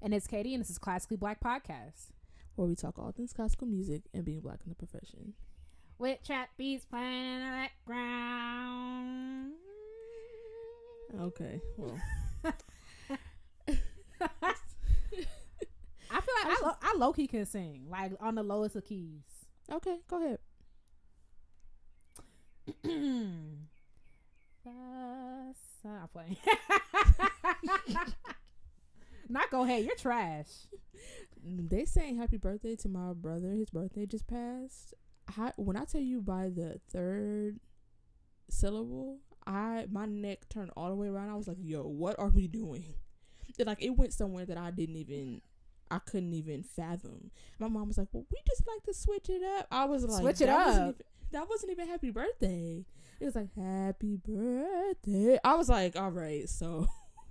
And it's Katie, and this is Classically Black Podcast, where we talk all things classical music and being black in the profession. with trap beats playing in the background. Okay, well. I feel like I low-key can sing, like on the lowest of keys. Okay, go ahead. I'm playing. Not go ahead, you're trash. They saying happy birthday to my brother. His birthday just passed. When I tell you by the third syllable, my neck turned all the way around. I was like, yo, what are we doing? Like, it went somewhere that I couldn't even fathom. My mom was like, well, we just like to switch it up. I was like, switch it up. That wasn't even happy birthday. It was like, happy birthday. I was like, all right, so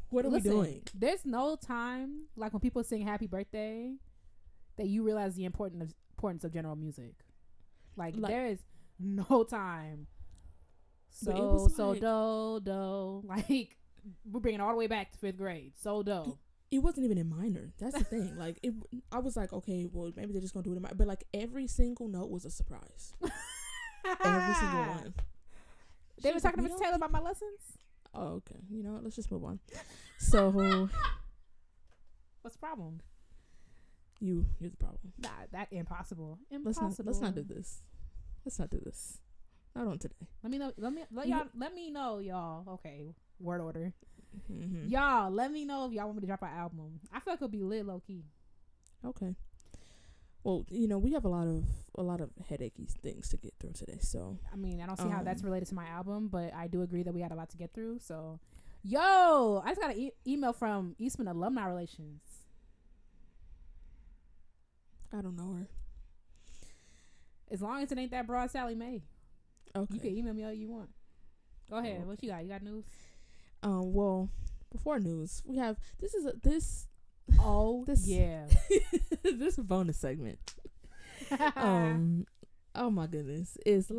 what are we doing? There's no time, like when people sing happy birthday, that you realize the importance of general music. Like there is no time. So do. Like, we're bringing it all the way back to 5th grade. So do. It wasn't even in minor. That's the thing. Like, I was like, okay, well, maybe they're just gonna do it in minor. But like, every single note was a surprise. Every single one. They were talking to Mr. Taylor about my lessons. Oh, okay. You know what? Let's just move on. So, what's the problem? You're the problem. Nah, that impossible. Let's not do this. Let's not do this. Not on today. Let me know, y'all. Okay, word order. Mm-hmm. Y'all, let me know if y'all want me to drop an album. I feel like it'll be lit low key. Okay. Well, we have a lot of headachy things to get through today. So I mean, I don't see how that's related to my album, but I do agree that we had a lot to get through. So, yo, I just got an email from Eastman Alumni Relations. I don't know her. As long as it ain't that broad Sally Mae. Okay. You can email me all you want. Go ahead. Okay. What you got? You got news? Well, before news, we have this. Yeah. This bonus segment. Oh my goodness. It's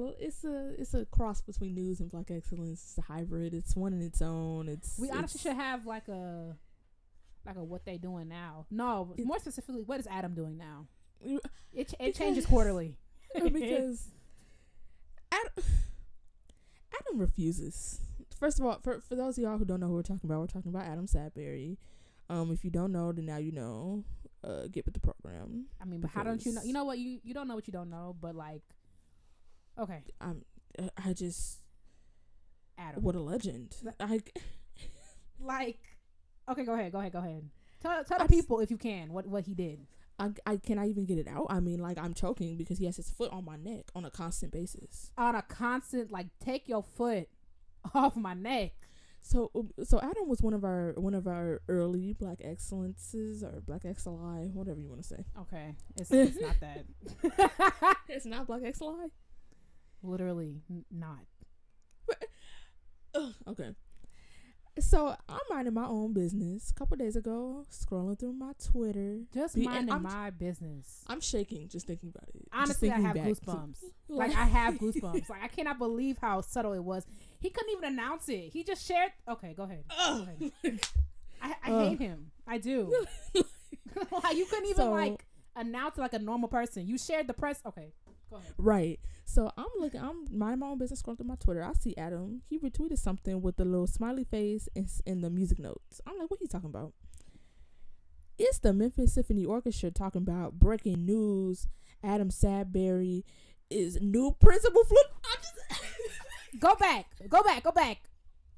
a cross between news and Black excellence. It's a hybrid. It's one in its own. We honestly should have like a what they doing now. No, more specifically, what is Adam doing now? It changes quarterly. Because Adam refuses. First of all, for those of y'all who don't know who we're talking about Adam Sadberry. If you don't know, then now you know. Get with the program. I mean, but how don't you know? You know what? You don't know what you don't know, but like, okay. I just Adam. What a legend. Like, okay, go ahead. Tell the people if you can what he did. I can I even get it out? I mean, like, I'm choking because he has his foot on my neck on a constant basis. On a constant, like, take your foot off my neck. So Adam was one of our early Black excellences or Black XLI, whatever you want to say. Okay, it's not that. It's not Black XLI. Literally not. Okay. So I'm minding my own business. A couple days ago, scrolling through my Twitter. Just minding my business. I'm shaking just thinking about it. Honestly, I have goosebumps. Like, I have goosebumps. Like, I cannot believe how subtle it was. He couldn't even announce it. He just shared. Okay, go ahead. Go ahead. I hate him. I do. Like, you couldn't even announce it like a normal person. You shared the press. Okay. Go ahead. Right. So I'm minding my own business, scrolling through my Twitter. I see Adam. He retweeted something with the little smiley face in the music notes. I'm like, what he talking about? It's the Memphis Symphony Orchestra talking about breaking news. Adam Sadberry is new principal flute. Go back.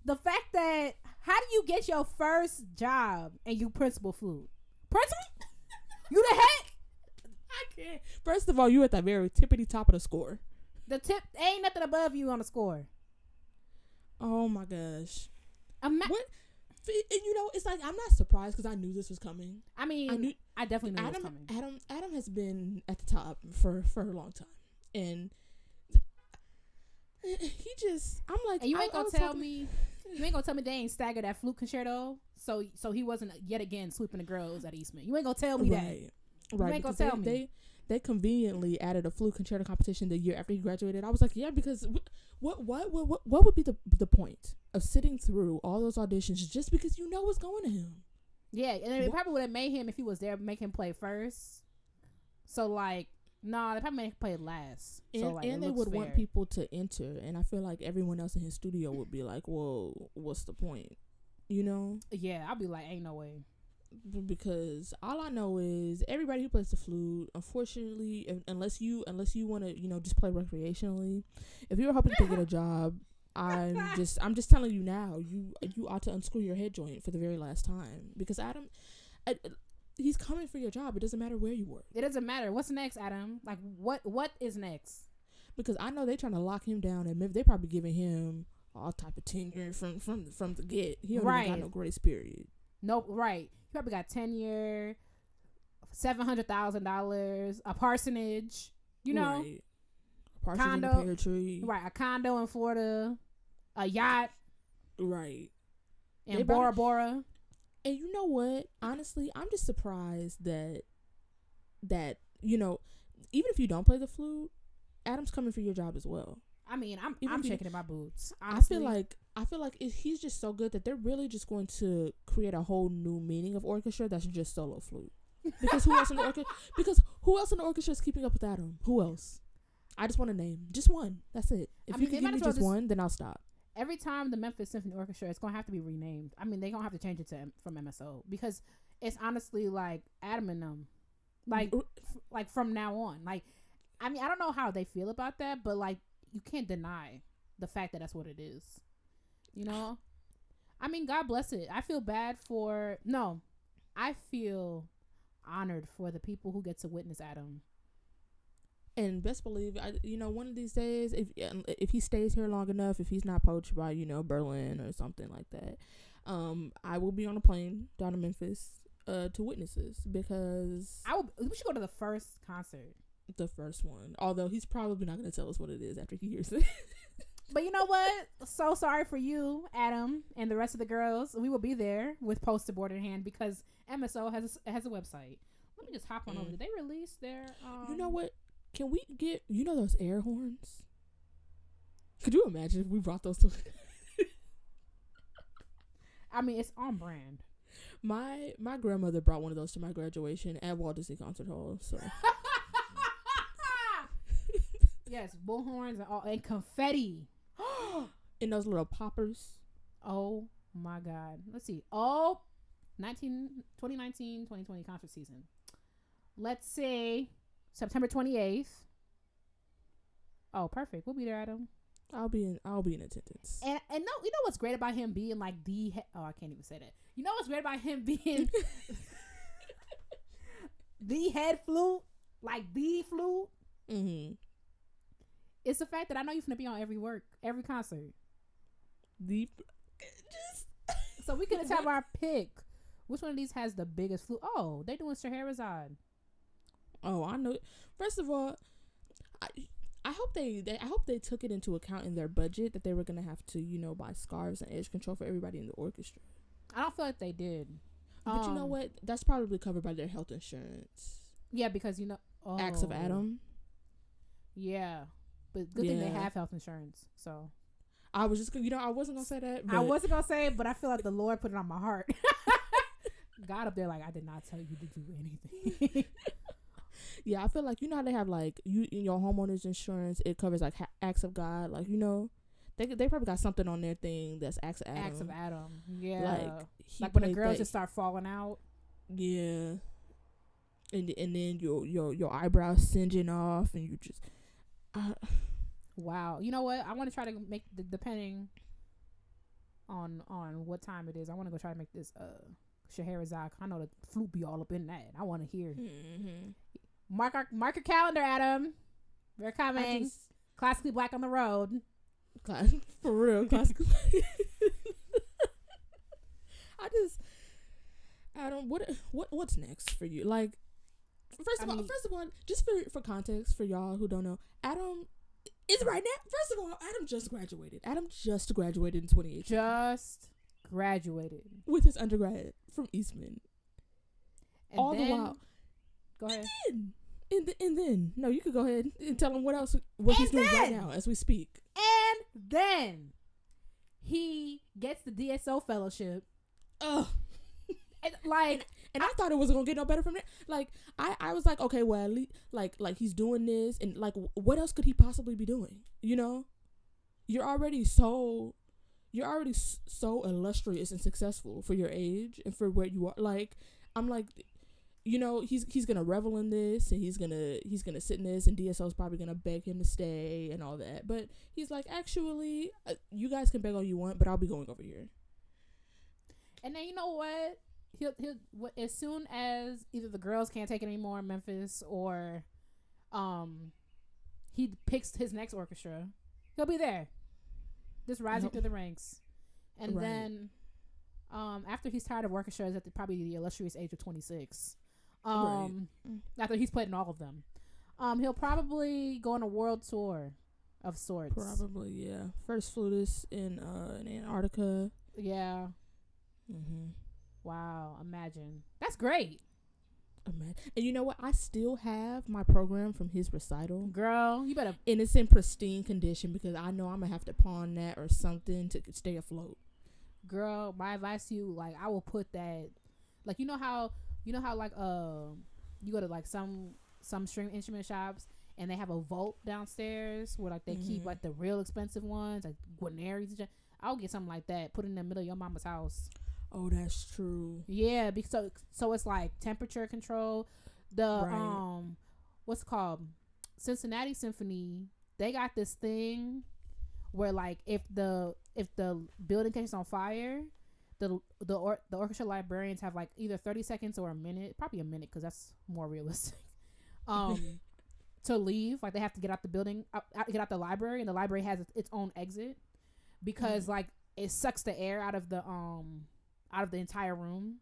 The fact that, how do you get your first job and you principal flute? Principal? You the heck? I can't. First of all, you at the very tippity top of the score. The tip ain't nothing above you on the score. Oh my gosh. What? And it's like, I'm not surprised because I knew this was coming. I mean, I definitely knew it was coming. Adam has been at the top for a long time, and he just, I'm like, and you ain't gonna tell me they ain't staggered that flute concerto, so he wasn't yet again sweeping the girls at Eastman. You ain't gonna tell me that. Right, you ain't gonna tell me. They conveniently added a flute concerto competition the year after he graduated. I was like, yeah, because what would be the point of sitting through all those auditions just because you know what's going to him? Yeah, and they probably would have made him if he was there, make him play first. So like, no, they probably make him play last. So like, and they would want people to enter, and I feel like everyone else in his studio would be like, "Well, what's the point?" You know? Yeah, I'll be like, "Ain't no way." Because all I know is everybody who plays the flute, unfortunately, unless you want to, just play recreationally, if you're hoping to get a job, I'm just telling you now, you ought to unscrew your head joint for the very last time, because Adam, he's coming for your job. It doesn't matter where you work. It doesn't matter. What's next, Adam? Like, what is next? Because I know they're trying to lock him down, and they're probably giving him all type of tenure from the get. He don't even got no grace period. Nope. Right. He probably got tenure, $700,000, a parsonage. You know, right. A parsonage in a pear tree. Right. A condo in Florida, a yacht. Right. And Bora Bora. And you know what? Honestly, I'm just surprised that even if you don't play the flute, Adam's coming for your job as well. I mean, I'm shaking in my boots. Honestly. I feel like he's just so good that they're really just going to create a whole new meaning of orchestra that's just solo flute. Because who else in the orchestra is keeping up with Adam? Who else? I just want to name just one. That's it. If you can give me just one, then I'll stop. Every time the Memphis Symphony Orchestra, it's gonna have to be renamed. I mean, they're gonna have to change it from MSO, because it's honestly like Adam and them, like from now on. Like, I mean, I don't know how they feel about that, but like, you can't deny the fact that that's what it is. You know, I mean, God bless it. I feel honored for the people who get to witness Adam. And best believe, one of these days, if he stays here long enough, if he's not poached by, Berlin or something like that, I will be on a plane down to Memphis to witness this, because we should go to the first concert. The first one. Although he's probably not going to tell us what it is after he hears it. But you know what? So sorry for you, Adam, and the rest of the girls. We will be there with poster board in hand, because MSO has a website. Let me just hop on over. Did they release their... You know what? Can we get, those air horns? Could you imagine if we brought those to... I mean, it's on brand. My grandmother brought one of those to my graduation at Walt Disney Concert Hall, so... Yes, bullhorns and confetti. And those little poppers. Oh, my God. Let's see. 2019-2020 concert season. Let's say... September 28th. Oh, perfect. We'll be there, Adam. I'll be in attendance. And no, you know what's great about him being like I can't even say that. You know what's great about him being the head flute, like the flute? Mm-hmm. It's the fact that I know you're gonna be on every concert. So we could have our pick. Which one of these has the biggest flute? Oh, they're doing Scheherazade. Oh, I know. First of all, I hope they took it into account in their budget that they were gonna have to, buy scarves and edge control for everybody in the orchestra. I don't feel like they did. But you know what? That's probably covered by their health insurance. Yeah, because Acts of Adam. Yeah, but good thing they have health insurance. So I was just, I wasn't gonna say that. But I wasn't gonna say it, but I feel like the Lord put it on my heart. God up there, like, I did not tell you to do anything. Yeah, I feel like, how they have, like, your homeowner's insurance, it covers, like, acts of God. Like, they probably got something on their thing that's acts of Adam. Acts of Adam. Yeah. Like when the girls just start falling out. Yeah. And then your eyebrows singeing off, and you just... Wow. You know what? I want to try to make, depending on what time it is, I want to go try to make this Scheherazade. I know the flute be all up in that. I want to hear. Mm-hmm. Mark your calendar, Adam. We're coming. Classically Black on the road. For real, classically. Adam, what's next for you? Like, first of all, just for context for y'all who don't know, Adam is right now. First of all, Adam just graduated. Adam just graduated in 2018. Just graduated with his undergrad from Eastman. And all the while. Go ahead. And then, no, you could go ahead and tell him what he's doing right now as we speak. And then he gets the DSO fellowship. Oh. And I thought it wasn't gonna get no better from that. Like I was like, okay, well, at least like he's doing this, and like what else could he possibly be doing? You know, you're already so illustrious and successful for your age and for where you are. Like I'm like, you know, he's gonna revel in this, and he's gonna sit in this, and DSO's probably gonna beg him to stay and all that. But he's like, actually, you guys can beg all you want, but I'll be going over here. And then you know what? He'll as soon as either the girls can't take it anymore in Memphis, or he picks his next orchestra, he'll be there, just rising through the ranks. And then after he's tired of orchestras at probably the illustrious age of 26, after he's played in all of them, he'll probably go on a world tour of sorts. Probably, yeah. First flutist in Antarctica. Yeah. Mm-hmm. Wow, imagine. That's great. And you know what? I still have my program from his recital. Girl, you better. And it's in pristine condition because I know I'm going to have to pawn that or something to stay afloat. Girl, my advice to you, like, I will put that, like, you know how like you go to like some string instrument shops and they have a vault downstairs where like they keep like the real expensive ones, like Guarneri's and shit. I'll get something like that, put it in the middle of your mama's house. Oh, that's true. Yeah, because so it's like temperature control. The what's it called? Cincinnati Symphony, they got this thing where like if the building catches on fire, the orchestra librarians have like either 30 seconds or a minute, probably a minute because that's more realistic. To leave, like they have to get out the building, get out the library, and the library has its own exit because like it sucks the air out of the entire room.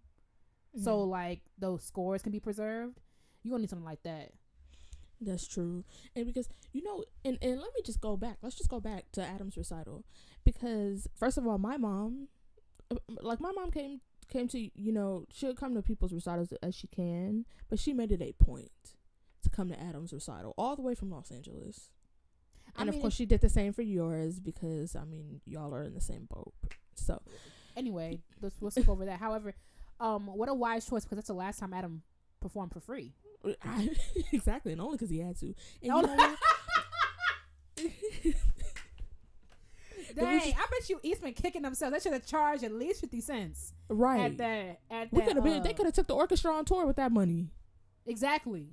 So like those scores can be preserved. You gonna need something like that. That's true. And because you know, and let me just go back. Let's just go back to Adam's recital, because first of all, my mom came to, you know, she'll come to people's recitals as she can, but she made it a point to come to Adam's recital all the way from Los Angeles. And of course she did the same for yours because I mean y'all are in the same boat. So anyway, we'll skip over that. However, what a wise choice, because that's the last time Adam performed for free. Exactly, and only because he had to. And you know what? Dang, I bet you Eastman kicking themselves. They should have charged at least 50 cents. Right. They could have took the orchestra on tour with that money. Exactly.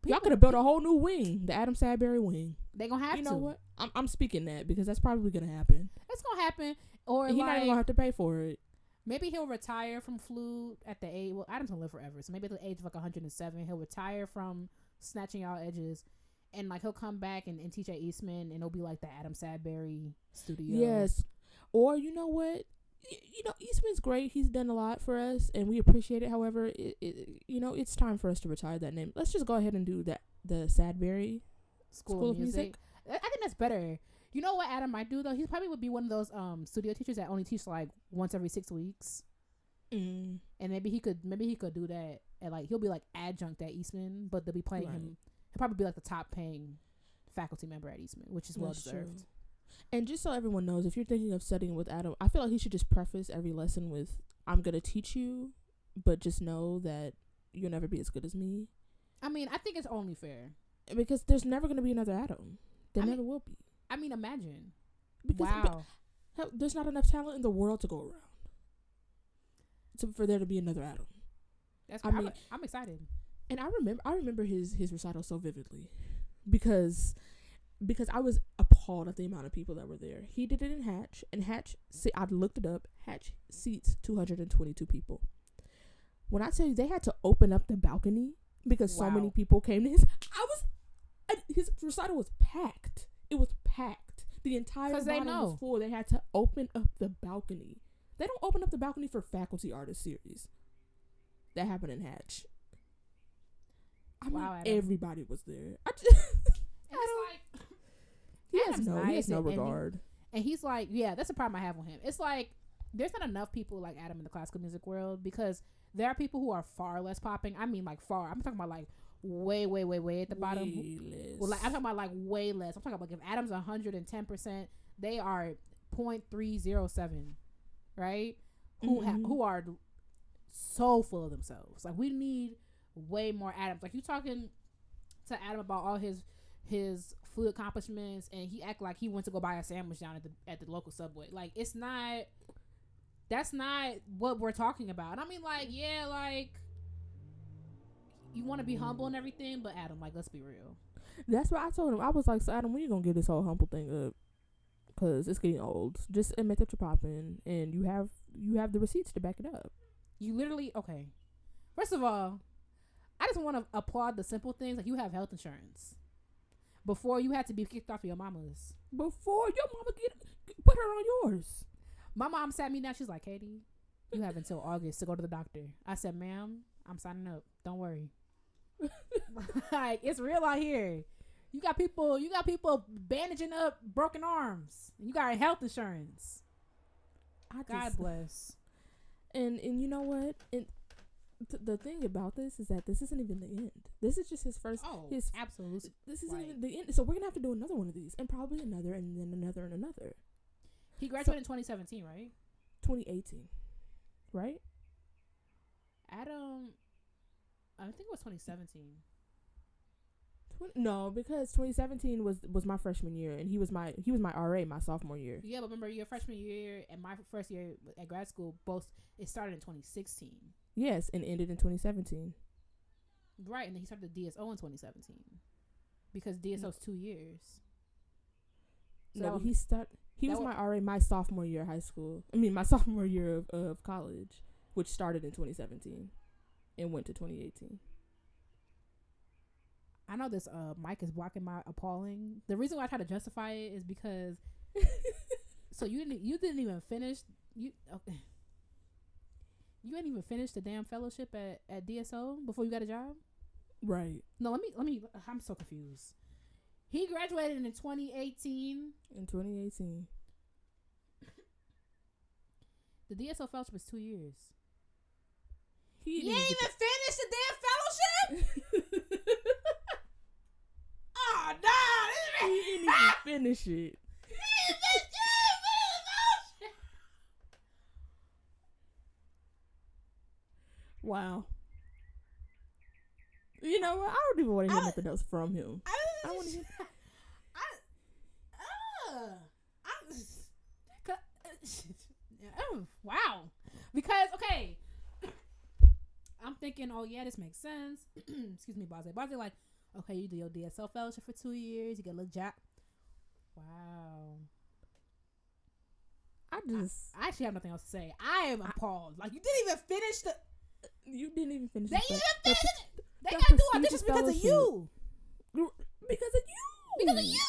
Y'all could have built a whole new wing, the Adam Sadberry wing. They gonna have to. You know what? I'm speaking that because that's probably gonna happen. It's gonna happen, or he's not even gonna have to pay for it. Maybe he'll retire from flute at the age. Well, Adam's gonna live forever, so maybe at the age of like 107, he'll retire from snatching y'all edges, and like he'll come back and teach at Eastman, and it'll be like the Adam Sadberry studio. Yes, or you know what? You know, Eastman's great. He's done a lot for us, and we appreciate it. However, you know, it's time for us to retire that name. Let's just go ahead and do that. The Sadberry School of Music. I think that's better. You know what Adam might do though? He probably would be one of those studio teachers that only teach like once every 6 weeks. And maybe he could do that, and like he'll be like adjunct at Eastman, but they'll be paying him. He'll probably be like the top paying faculty member at Eastman, which is well deserved. True. And just so everyone knows, if you're thinking of studying with Adam, I feel like he should just preface every lesson with, I'm going to teach you, but just know that you'll never be as good as me. I mean, I think it's only fair. Because there's never going to be another Adam. There never will be. I mean, imagine. Wow. There's not enough talent in the world to go around for there to be another Adam. I'm excited. And I remember his recital so vividly because I was appalled at the amount of people that were there. He did it in Hatch, and Hatch, I looked it up, Hatch seats 222 people. When I tell you they had to open up the balcony because so many people came to his recital was packed. It was packed. The entire bottom was full. They had to open up the balcony. They don't open up the balcony for faculty artist series. That happened in Hatch. Everybody was there. He has no regard. And he's like, yeah, that's the problem I have with him. It's like there's not enough people like Adam in the classical music world, because there are people who are far less popping. I mean, like far. I'm talking about like way at the bottom. Well, like I'm talking about like way less. I'm talking about like if Adam's 110%, they are 0.307, right? Who are so full of themselves. Like, we need way more Adams. Like, you talking to Adam about all his food accomplishments, and he act like he went to go buy a sandwich down at the local Subway. Like, it's not. That's not what we're talking about. And I mean, like, yeah, like, you want to be humble and everything, but Adam, like, let's be real. That's what I told him. I was like, so Adam, when you gonna give this whole humble thing up? Because it's getting old. Just admit that you're popping, and you have the receipts to back it up. You literally, okay. First of all, I just want to applaud the simple things. Like, you have health insurance. Before, you had to be kicked off of your mama's. Before your mama put her on yours. My mom sat me down. She's like, Katie, you have until August to go to the doctor. I said, ma'am, I'm signing up. Don't worry. Like, it's real out here. You got people bandaging up broken arms. You got health insurance. God bless. And you know what? And the thing about this is that this isn't even the end. This is just his first. Oh, absolutely. This isn't even the end. So we're gonna have to do another one of these, and probably another, and then another, and another. He graduated in 2017, right? 2018, right? Adam, I think it was 2017. No, because 2017 was my freshman year, and he was my RA my sophomore year. Yeah, but remember your freshman year and my first year at grad school, it started in 2016. Yes, and ended in 2017. Right, and then he started the DSO in 2017 because DSO is 2 years. So no, but he was my RA my sophomore year of high school. I mean, my sophomore year of college, which started in 2017 and went to 2018. I know this mic is blocking my appalling. The reason why I try to justify it is because so you didn't even finish you didn't even finish the damn fellowship at DSO before you got a job? Right. No, let me I'm so confused. He graduated in 2018. In 2018. The DSO fellowship is 2 years. You ain't even finished the damn fellowship? Oh, no. He didn't even finish it. Wow. You know what? I don't even want to hear nothing else from him. I don't want to hear. Wow. Because, okay, I'm thinking, oh, yeah, this makes sense. Excuse me, Baze. Baze, like, okay, you do your DSL fellowship for 2 years. You get a little job. Wow. I actually have nothing else to say. I am appalled. Like, you didn't even finish the... You didn't even finish They even finished it. They got to do auditions because of you. Because of you. Because of you.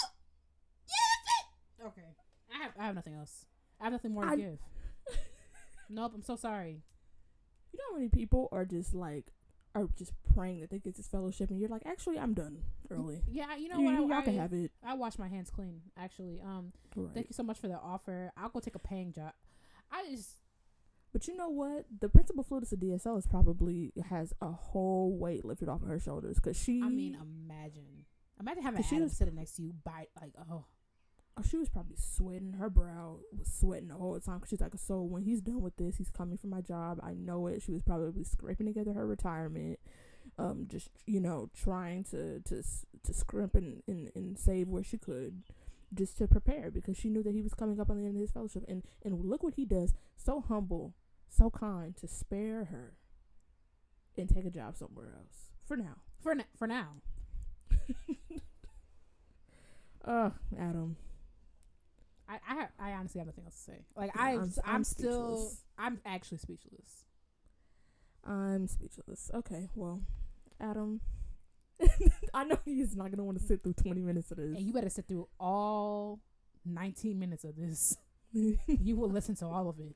Yeah. Okay. I have nothing else. I have nothing more to give. Nope. I'm so sorry. You know how many people are just praying that they get this fellowship, and you're like, actually, I'm done early. Yeah. You know what? I can have it. I wash my hands clean. Actually. Right. Thank you so much for the offer. I'll go take a paying job. But you know what? The principal flutist of DSL has a whole weight lifted off of her shoulders because she. I mean, imagine having Adam sitting next to you, she was probably sweating. Her brow was sweating the whole time because she's like, so when he's done with this, he's coming for my job. I know it. She was probably scraping together her retirement, just trying to scrimp and save where she could, just to prepare because she knew that he was coming up on the end of his fellowship. And look what he does. So humble, so kind to spare her and take a job somewhere else for now. For now. Adam. I honestly have nothing else to say. Like, yeah, I'm actually speechless. I'm speechless. Okay, well, Adam, I know he's not gonna want to sit through 20 minutes of this. And you better sit through all 19 minutes of this. You will listen to all of it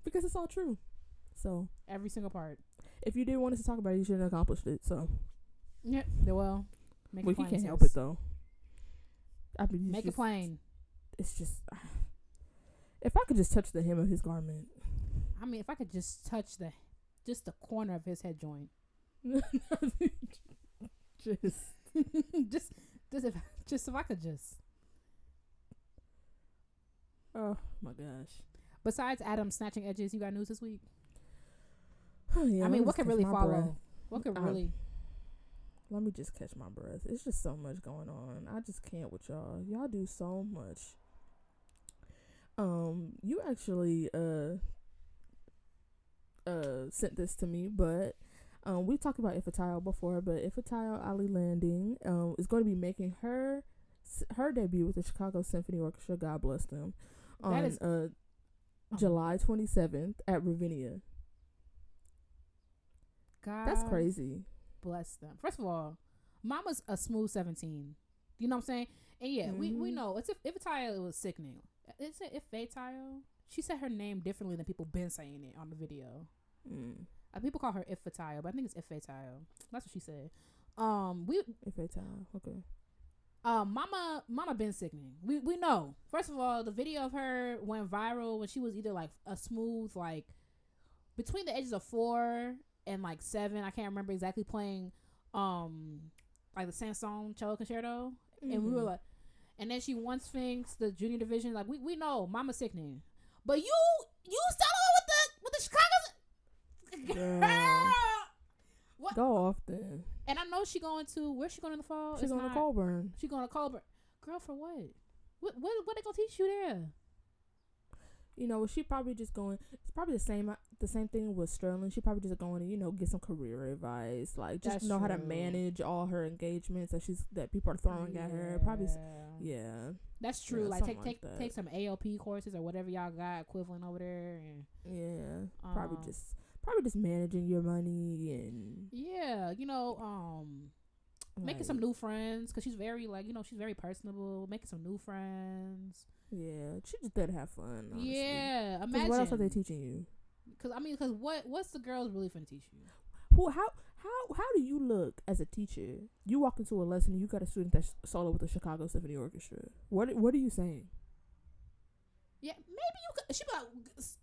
because it's all true. So every single part. If you didn't want us to talk about it, you should have accomplished it. So yeah, well, he can't help it though. I mean, make it plain. It's just, if I could just touch the hem of his garment. I mean, if I could just touch the corner of his head joint. If I could just. Oh my gosh. Besides Adam snatching edges, you got news this week? Yeah, I mean, what could really follow? What could really? Let me just catch my breath. It's just so much going on. I just can't with y'all. Y'all do so much. You actually sent this to me, but we talked about Ifetayo before, but Ifetayo Ali-Landing is going to be making her debut with the Chicago Symphony Orchestra. God bless them. On July 27th at Ravinia. God, that's crazy. Bless them. First of all, Mama's a smooth 17. You know what I'm saying? And yeah, we know it's Ifetayo. It was sickening. Is it Ifetayo? She said her name differently than people been saying it on the video. People call her Ifetayo, but I think it's Ifetayo. That's what she said. Ifetayo. Okay. Mama been sickening. We know. First of all, the video of her went viral when she was either like a smooth, like between the ages of 4 and like 7. I can't remember exactly, playing like the Sansone cello concerto, and we were like, and then she won Sphinx, the junior division. Like we know Mama sickening, but you settle with the Chicago. Girl. What? Go off then. And I know she going to, where's she going in the fall? She's going to Colburn. She going to Colburn. Girl, for what? What they gonna teach you there? You know, she probably just going. It's probably the same thing with Sterling. She probably just going to, get some career advice, like just know how to manage all her engagements that people are throwing at her. Probably, yeah. That's true. Yeah, like take some ALP courses or whatever y'all got equivalent over there, and probably just managing your money and making some new friends, because she's very she's very personable. Making some new friends. Yeah, she just there to have fun. Honestly. Yeah, imagine. What else are they teaching you? Because what's the girls really finna teach you? How do you look as a teacher? You walk into a lesson and you got a student that's solo with the Chicago Symphony Orchestra. What are you saying? Yeah, maybe you could. She be like,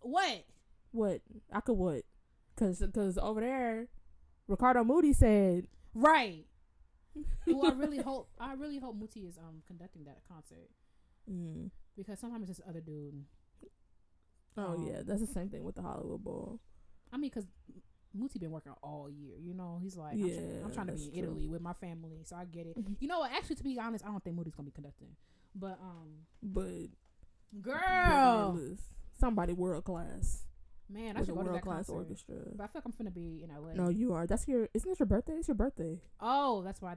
what? What? I could what? Cause over there, Ricardo Moody said right. Well, I really hope Muti is conducting that concert. Because sometimes it's this other dude. Oh yeah, that's the same thing with the Hollywood Bowl. I mean, because Muti been working all year. He's like, I'm trying to be in Italy with my family, so I get it. You know what? Actually, to be honest, I don't think Moody's gonna be conducting. But girl, somebody world class. Man, I should go to that class concert. Orchestra. But I feel like I'm finna be in LA. No, you are. Isn't it your birthday? It's your birthday. Oh, that's why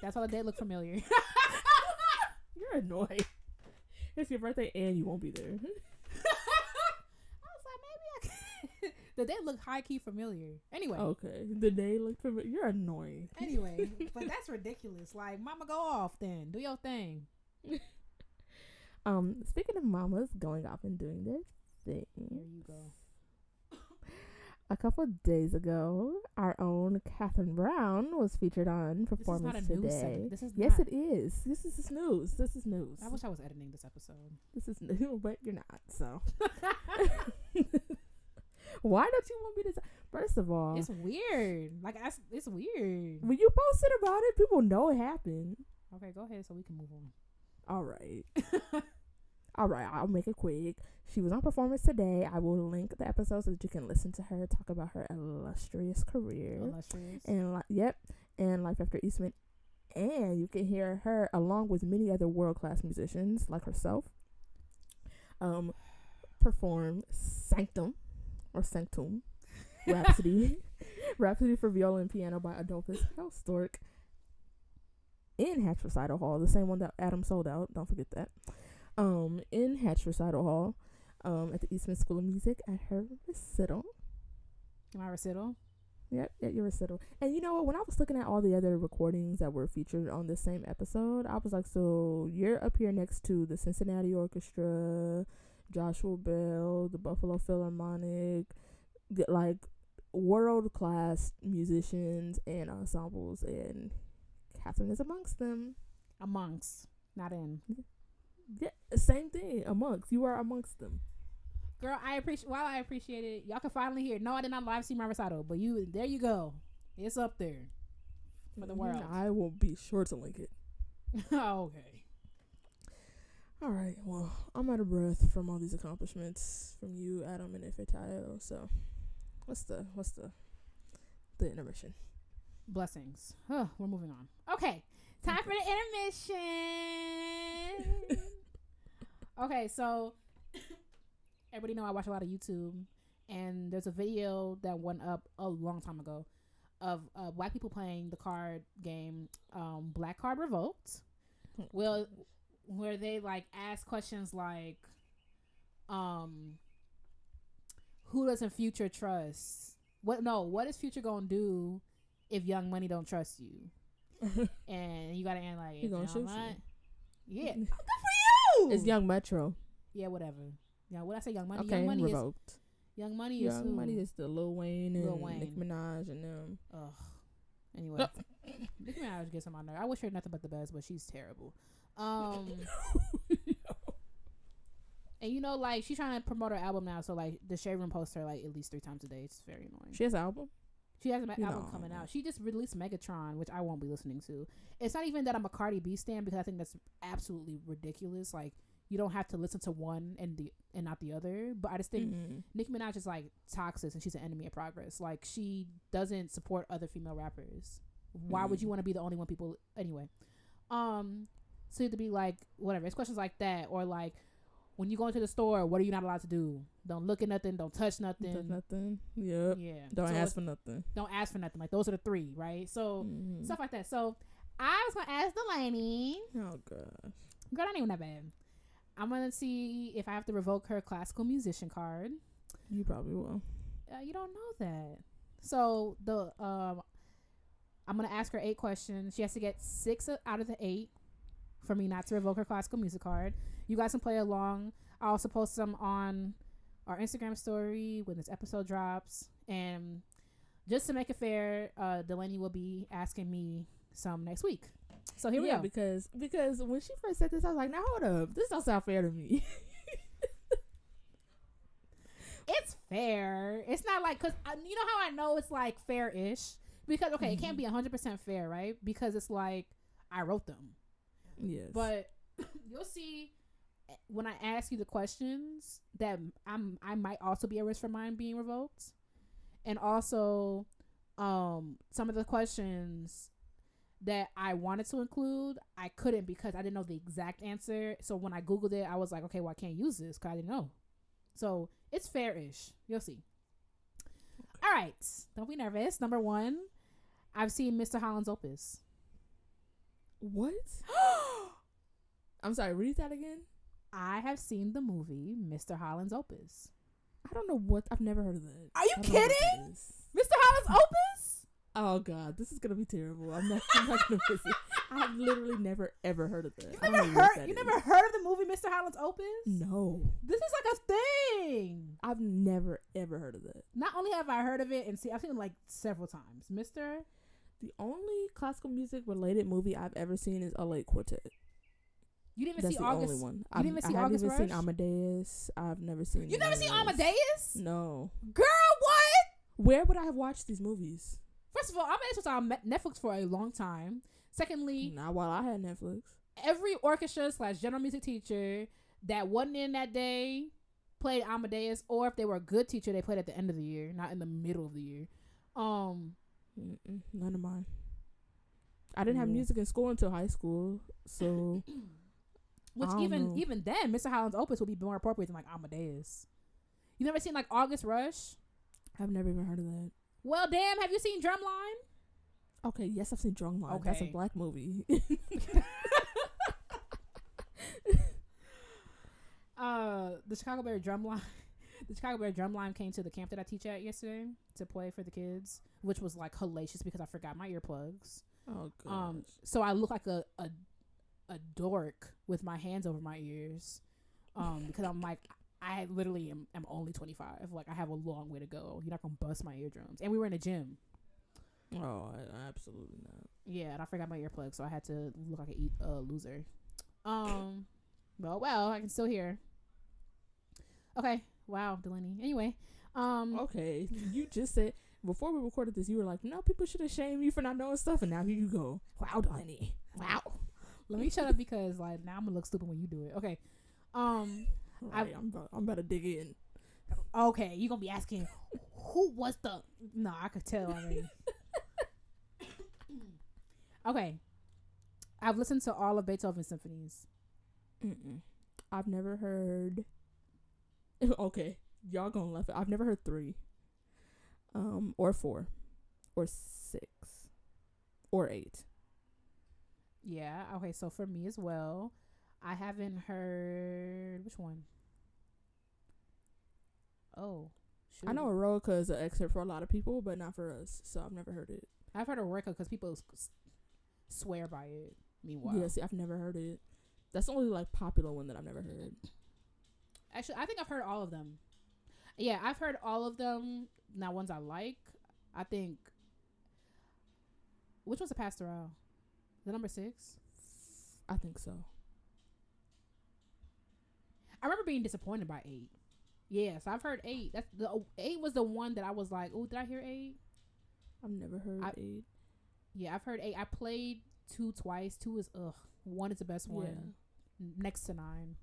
that's why the date looked familiar. You're annoying. It's your birthday and you won't be there. I was like, maybe I can. The day looked high key familiar. Anyway. Okay. The day looked familiar. You're annoying. Anyway, but that's ridiculous. Like, mama, go off then. Do your thing. Speaking of mamas going off and doing their thing. Here you go. A couple of days ago, our own Catherine Brown was featured on Performance Today. Yes, it is. This is news. This is news. I wish I was editing this episode. This is new, but you're not. So, why don't you want me to? First of all, it's weird. It's weird. When you posted about it, people know it happened. Okay, go ahead so we can move on. All right. All right, I'll make it quick. She was on Performance Today. I will link the episode so that you can listen to her talk about her illustrious career. And Life After Eastman. And you can hear her along with many other world-class musicians like herself perform Sanctum Rhapsody for viola and piano by Adolphus Hailstork in Hatch Recital Hall, the same one that Adam sold out. Don't forget that. In Hatch Recital Hall, at the Eastman School of Music at her recital. My recital? Yep, at your recital. And you know what? When I was looking at all the other recordings that were featured on the same episode, I was like, so you're up here next to the Cincinnati Orchestra, Joshua Bell, the Buffalo Philharmonic, like world-class musicians and ensembles, and Catherine is amongst them. Amongst, not in. Yeah, same thing. Amongst. You are amongst them. Girl, I appreciate it. Y'all can finally hear. No, I did not live see my recital, but there you go. It's up there for the world. I will be sure to link it. Okay. All right. Well, I'm out of breath from all these accomplishments from you, Adam, and Ifetayo. So, what's the the intermission. Blessings. We're moving on. Okay. Time for the intermission. Okay, so everybody know I watch a lot of YouTube, and there's a video that went up a long time ago of white people playing the card game Black Card Revoked. Well, where they like ask questions like who doesn't Future trust? What is Future gonna do if Young Money don't trust you? And you gotta end like, he gonna shoot you. Yeah, good for you. It's Young Metro. Yeah, whatever. Yeah, what I say, Young Money. Okay, Young Money Revoked. Young Money is who? Money is the Lil Wayne and Nicki Minaj and them. Ugh. Anyway, Nicki Minaj gets on my nerve. I wish her nothing but the best, but she's terrible. And you know, like, she's trying to promote her album now, so like the Shade Room posts her like at least 3 times a day. It's very annoying. She has an album? She has an album coming out. She just released Megatron, which I won't be listening to. It's not even that I'm a Cardi B stan, because I think that's absolutely ridiculous. Like, you don't have to listen to one and not the other. But I just think Nicki Minaj is like toxic, and she's an enemy of progress. Like, she doesn't support other female rappers. Why would you want to be the only one people anyway? So to be like, whatever. It's questions like that, or like, when you go into the store, what are you not allowed to do? Don't look at nothing. Don't touch nothing. Touch nothing. Yep. Yeah. Don't ask for nothing. Don't ask for nothing. Like, those are the 3, right? So stuff like that. So I was gonna ask Delaney. Oh gosh. Girl, that ain't even that bad. I'm gonna see if I have to revoke her classical musician card. You probably will. You don't know that. So I'm gonna ask her 8 questions. She has to get 6 out of the 8 for me not to revoke her classical music card. You guys can play along. I'll also post some on our Instagram story when this episode drops. And just to make it fair, Delaney will be asking me some next week. So here we go. Because when she first said this, I was like, now hold up. This don't sound fair to me. It's fair. It's not like, because you know how I know it's like fair-ish? Because, okay, it can't be 100% fair, right? Because it's like, I wrote them. Yes. But you'll see when I ask you the questions that I might also be at risk for mine being revoked. And also some of the questions that I wanted to include, I couldn't because I didn't know the exact answer. So when I Googled it, I was like, okay, well, I can't use this because I didn't know. So it's fair-ish. You'll see. Okay. All right. Don't be nervous. Number 1, I've seen Mr. Holland's Opus. What? I'm sorry, read that again. I have seen the movie Mr. Holland's Opus. I don't know what. I've never heard of that. Are you kidding? Mr. Holland's Opus? Oh God, this is gonna be terrible. I'm not gonna visit. I've literally never ever heard of that. You never heard of the movie Mr. Holland's Opus? No. This is like a thing. I've never ever heard of that. Not only have I heard of it, and I've seen it like several times. The only classical music related movie I've ever seen is LA Quartet. You didn't even That's see the August. only one. You didn't even see August Rush? I've never seen Amadeus. I've never seen. You never seen Amadeus? No. Girl, what? Where would I have watched these movies? First of all, Amadeus was on Netflix for a long time. Secondly, not while I had Netflix. Every orchestra / general music teacher that wasn't in that day played Amadeus, or if they were a good teacher, they played at the end of the year, not in the middle of the year. None of mine. I didn't have music in school until high school, so. Which even then, Mr. Holland's Opus would be more appropriate than like Amadeus. You never seen like August Rush? I've never even heard of that. Well, damn, have you seen Drumline? Okay, yes, I've seen Drumline. Okay. That's a black movie. The Chicago Bear Drumline came to the camp that I teach at yesterday to play for the kids, which was like hellacious because I forgot my earplugs. Oh gosh. So I look like a dork with my hands over my ears, because I'm like, I literally am only 25. Like, I have a long way to go. You're not gonna bust my eardrums. And we were in a gym. Oh, absolutely not. Yeah, and I forgot my earplugs, so I had to look like a loser. Well, I can still hear. Okay. Wow, Delaney. Anyway. Okay. You just said before we recorded this, you were like, no, people should have shamed you for not knowing stuff, and now here you go. Wow, Delaney. Wow. Let me shut up because like now I'm gonna look stupid when you do it. Okay. Right, I'm about to dig in. Okay, you're gonna be asking who was the. No, I could tell already. Okay. I've listened to all of Beethoven's symphonies. I've never heard. Okay, y'all gonna laugh. I've never heard 3, or 4, or 6, or 8. Yeah. Okay. So for me as well, I haven't heard which one. Oh, shoot. I know Eroica is an excerpt for a lot of people, but not for us. So I've never heard it. I've heard of Eroica because people swear by it. Meanwhile, Yeah, see, I've never heard it. That's the only like popular one that I've never heard. Actually, I think I've heard all of them. Yeah, I've heard all of them. Not ones I like. I think. Which one's a pastoral? The number 6? I think so. I remember being disappointed by 8. Yes, I've heard 8. That's the 8 was the one that I was like, oh, did I hear 8? I've never heard 8. Yeah, I've heard 8. I played 2 twice. 2 is 1 is the best one. Yeah. Next to 9.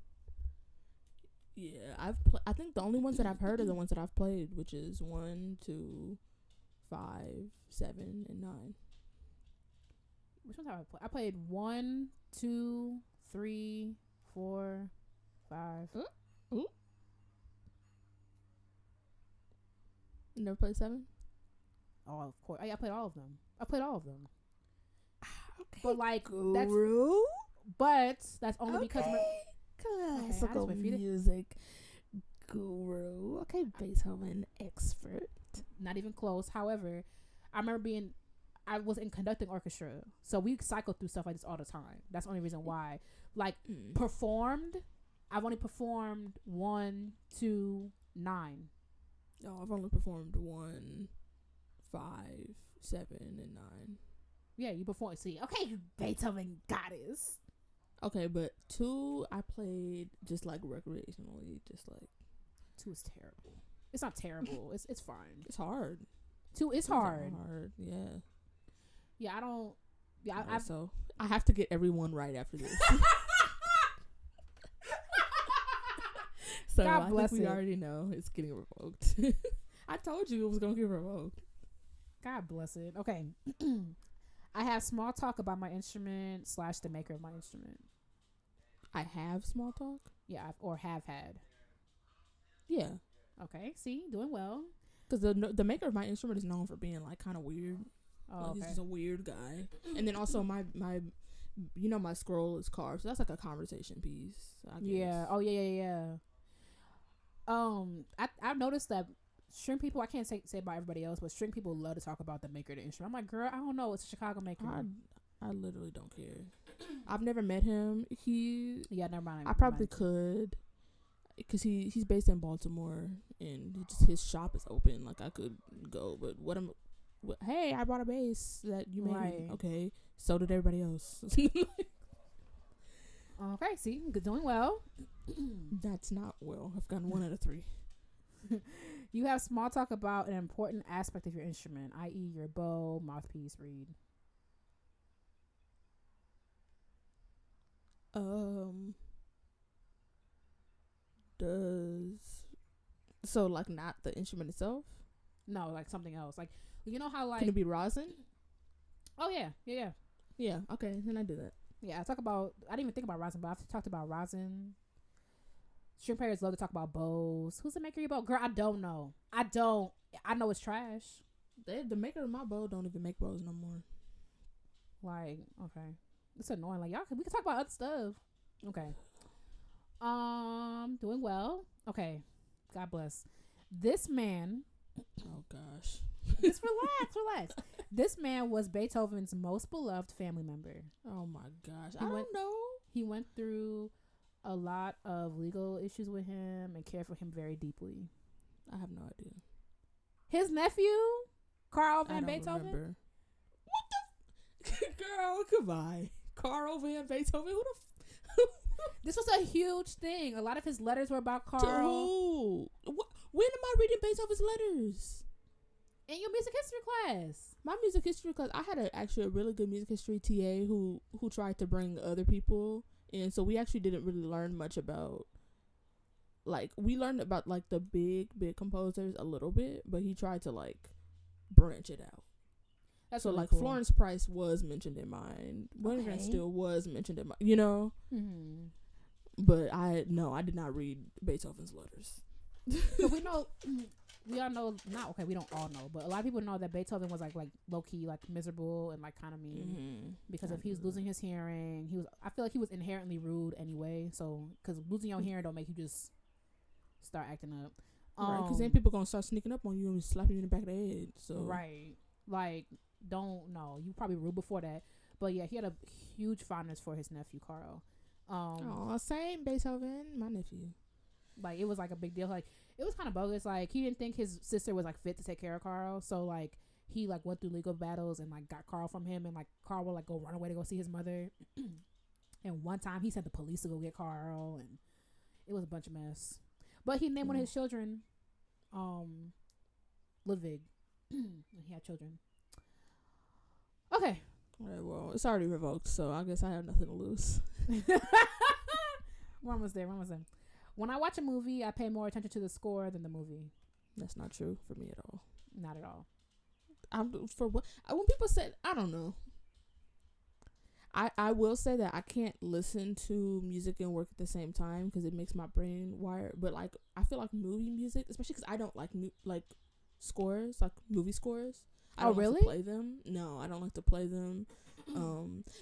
Yeah, I think the only ones that I've heard are the ones that I've played, which is 1, 2, 5, 7, and 9. Which ones have I played? I played 1, 2, 3, 4, 5. Ooh. You never played 7? Oh, of course. I played all of them. I played all of them. Okay. But like Guru? that's only because classical music guru. Okay, Beethoven expert. Not even close. However, I remember I was in conducting orchestra, so we cycle through stuff like this all the time. That's the only reason why. Like performed, I've only performed 1, 2, 9. Oh, I've only performed 1, 5, 7, and 9. Yeah, you perform. See, okay, Beethoven goddess. Okay, but 2 I played just like recreationally, just like 2 is terrible. It's not terrible. It's fine. It's hard. 2 is hard. Hard, yeah. Yeah, I don't. Yeah, so I have to get everyone right after this. So God I bless think we it. already know it's getting revoked. I told you it was gonna get revoked. God bless it. Okay. I have small talk about my instrument / the maker of my instrument. I have small talk? Yeah, or have had. Yeah. Okay, see, doing well. Because the maker of my instrument is known for being like kind of weird. Oh, like, okay. He's just a weird guy. And then also my my scroll is carved, so that's like a conversation piece, I guess. Yeah. Oh yeah. I've noticed that string people, I can't say about everybody else, but string people love to talk about the maker of the instrument. I'm like, girl, I don't know. It's a Chicago maker. I literally don't care. I've never met him. Yeah, never mind. I probably could, because he's based in Baltimore, and his shop is open. Like, I could go, but hey, I bought a bass that you made. Right. Okay, so did everybody else. Okay, see, doing well. That's not well. I've gotten 1 out of 3. You have small talk about an important aspect of your instrument, i.e. your bow, mouthpiece, reed. So like not the instrument itself? No, like something else. Like, you know how like can it be rosin? Oh yeah. Yeah. Okay, then I do that. Yeah, I didn't even think about rosin, but I've talked about rosin. String players love to talk about bows. Who's the maker of your bow? Girl, I don't know. I know it's trash. The maker of my bow don't even make bows no more. Like, okay. It's annoying. Like, we can talk about other stuff. Okay. Doing well. Okay. God bless. This man. Oh gosh. Just relax. This man was Beethoven's most beloved family member. Oh my gosh. I don't know. He went through a lot of legal issues with him and cared for him very deeply. I have no idea. His nephew, Carl van Beethoven. Remember. What the girl? Goodbye. Carl van Beethoven. Who the? This was a huge thing. A lot of his letters were about Carl. To who? When am I reading Beethoven's letters? In your music history class. My music history class, I had actually a really good music history TA who tried to bring other people in, so we actually didn't really learn much about, like, we learned about like the big composers a little bit, but he tried to like branch it out. That's so really like cool. Florence Price was mentioned in mine. Wedding Band still was mentioned in mine. You know. Mm-hmm. But I did not read Beethoven's letters. So we all know, not okay, we don't all know, but a lot of people know that Beethoven was like low key, like miserable and like kind of mean because if he was losing his hearing, I feel like he was inherently rude anyway. So because losing your hearing don't make you just start acting up, right? Because then people gonna start sneaking up on you and slapping you in the back of the head. So right, like don't know, you probably rude before that, but yeah, he had a huge fondness for his nephew Carl. Same Beethoven, my nephew. Like it was like a big deal. Like it was kind of bogus. Like he didn't think his sister was like fit to take care of Carl, so like he like went through legal battles and like got Carl from him, and like Carl would like go run away to go see his mother. And one time he sent the police to go get Carl, and it was a bunch of mess. But he named one of his children, Ludwig. And he had children. Okay. All right, well, it's already revoked, so I guess I have nothing to lose. We're almost there. When I watch a movie, I pay more attention to the score than the movie. That's not true for me at all. Not at all. When people say, I don't know. I will say that I can't listen to music and work at the same time because it makes my brain wired. But like, I feel like movie music, especially because I don't like scores, like movie scores. I don't like to play them. No, I don't like to play them.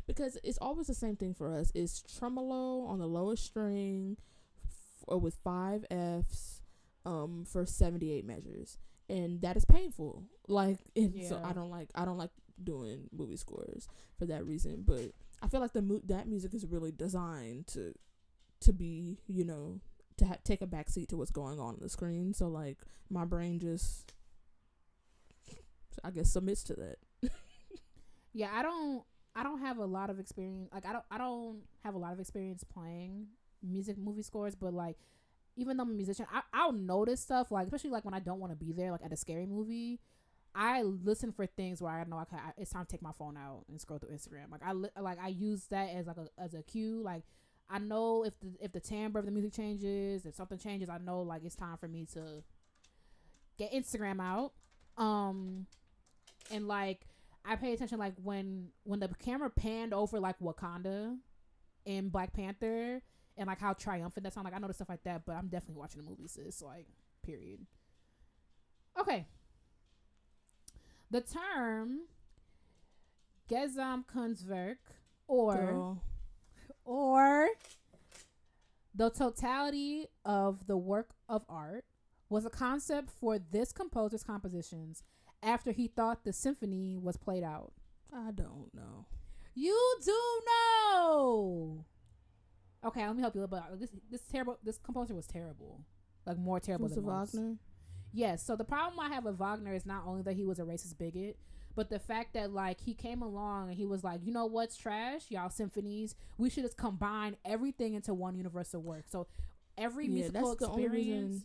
Because it's always the same thing for us. It's tremolo on the lowest string, or with 5 Fs, for 78 measures, and that is painful. Like, so I don't like doing movie scores for that reason. But I feel like that music is really designed to be, you know, to take a backseat to what's going on the screen. So like my brain just, I guess, submits to that. Yeah, I don't have a lot of experience. Like I don't have a lot of experience playing movie scores, but like even though I'm a musician, I'll notice stuff, like especially like when I don't want to be there, like at a scary movie. I listen for things where I know it's time to take my phone out and scroll through Instagram. Like I use that as a cue. Like I know if the timbre of the music changes, if something changes, I know like it's time for me to get Instagram out. And like I pay attention, like when the camera panned over like Wakanda in Black Panther and like how triumphant that sound. Like I notice stuff like that, but I'm definitely watching the movie, sis. Like, period. Okay. The term Gesamtkunstwerk or the totality of the work of art was a concept for this composer's compositions after he thought the symphony was played out. I don't know. You do know. Okay, let me help you a little bit. This composer was terrible. Like more terrible than most. Wagner? Yes. So the problem I have with Wagner is not only that he was a racist bigot, but the fact that like he came along and he was like, you know what's trash, y'all symphonies. We should just combine everything into one universal work. So every musical experience.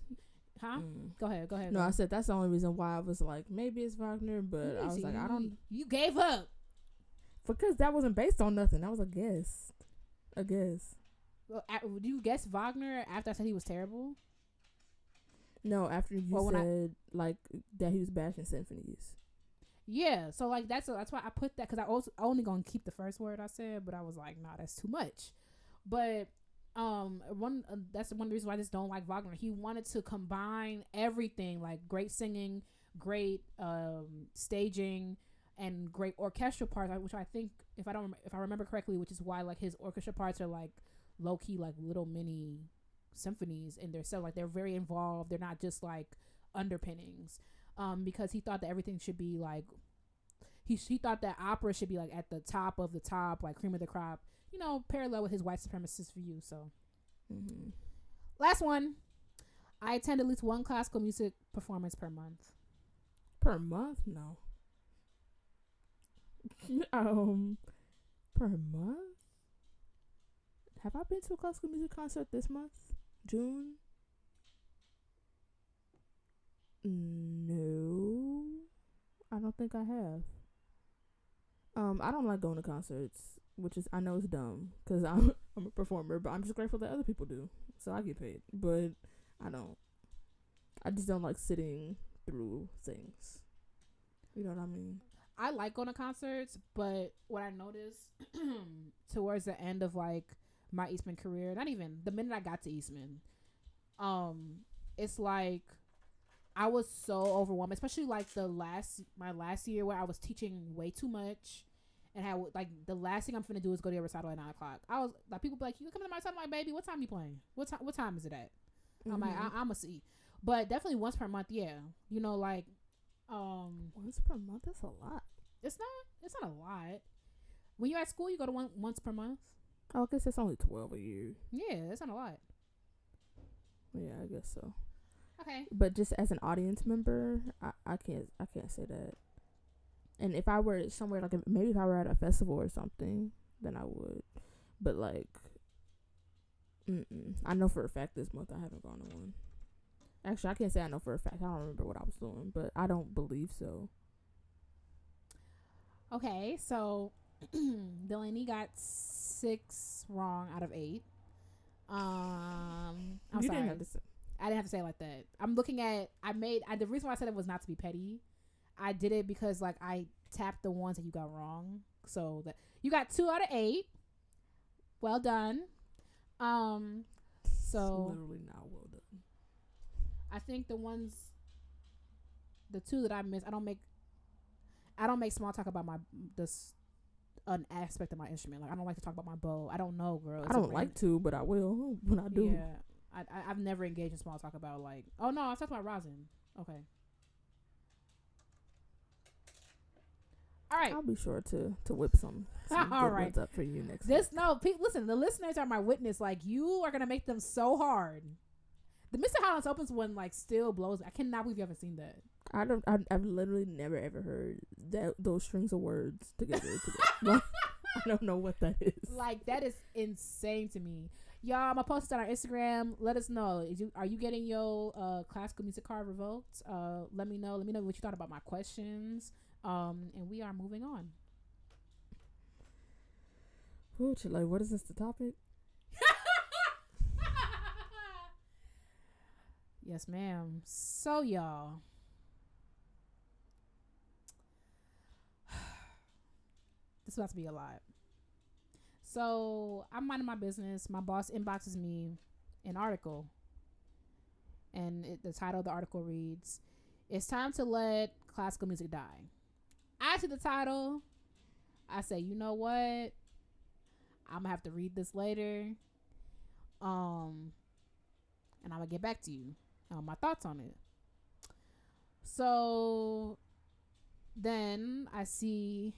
Huh? Go ahead. No, I said that's the only reason why I was like, maybe it's Wagner, but I was like, I don't. You gave up because that wasn't based on nothing. That was a guess. Well, do you guess Wagner after I said he was terrible? No, after you said like that he was bashing symphonies. Yeah, so like that's why I put that, because I was only gonna keep the first word I said, but I was like, nah, that's too much. But that's one of the reasons why I just don't like Wagner. He wanted to combine everything, like great singing, great staging, and great orchestral parts, which I think if I remember correctly, which is why like his orchestra parts are like low key like little mini symphonies in their set. Like they're very involved. They're not just like underpinnings. Because he thought that everything should be like he thought that opera should be like at the top of the top, like cream of the crop, you know, parallel with his white supremacist view. So last one, I attend at least one classical music performance per month. No. Per month? Have I been to a classical music concert this month? June? No, I don't think I have. I don't like going to concerts, which is, I know it's dumb because I'm a performer, but I'm just grateful that other people do, so I get paid. But I just don't like sitting through things. You know what I mean? I like going to concerts, but what I noticed towards the end of like my Eastman career, not even the minute I got to Eastman, it's like I was so overwhelmed, especially like my last year where I was teaching way too much, and had like the last thing I'm finna do is go to a recital at 9:00. I was like, people be like, you come to my recital, I'm like, baby, what time you playing? What time is it at? I'm like, I'm a see, but definitely once per month, yeah. You know, like, once per month. That's a lot. It's not a lot. When you're at school, you go to once per month. Oh, I guess that's only 12 a year. Yeah, that's not a lot. Yeah, I guess so. Okay. But just as an audience member, I can't say that. And if I were somewhere like maybe if I were at a festival or something, then I would. But like, I know for a fact this month I haven't gone to one. Actually, I can't say I know for a fact. I don't remember what I was doing, but I don't believe so. Okay, so Delaney got 6 wrong out of 8. I'm you sorry. Didn't have to say. I didn't have to say it like that. I'm looking at. The reason why I said it was not to be petty. I did it because like I tapped the ones that you got wrong. So that you got 2 out of 8. Well done. So literally not well done. I think the 2 that I missed. I don't make small talk about an aspect of my instrument. Like I don't like to talk about my bow. I don't know, girl. I don't like to, but I will when I do. Yeah, I've never engaged in small talk about like. Oh no, I've talked about rosin. Okay. All right. I'll be sure to whip some all good right. ones up for you next This week. listen, the listeners are my witness. Like you are gonna make them so hard. The Mr. Hollins Opens one like still blows. I cannot believe you haven't seen that. I've literally never ever heard those strings of words together. I don't know what that is. Like that is insane to me. Y'all, I'm gonna post it on our Instagram. Let us know. Are you getting your classical music card revoked? Let me know. Let me know what you thought about my questions. And we are moving on. Like, what is this? The topic? Yes, ma'am. So, y'all. This is about to be a lot. So, I'm minding my business. My boss inboxes me an article. And the title of the article reads, "It's time to let classical music die." I see the title. I say, you know what? I'm going to have to read this later. And I'm going to get back to you on my thoughts on it. So then I see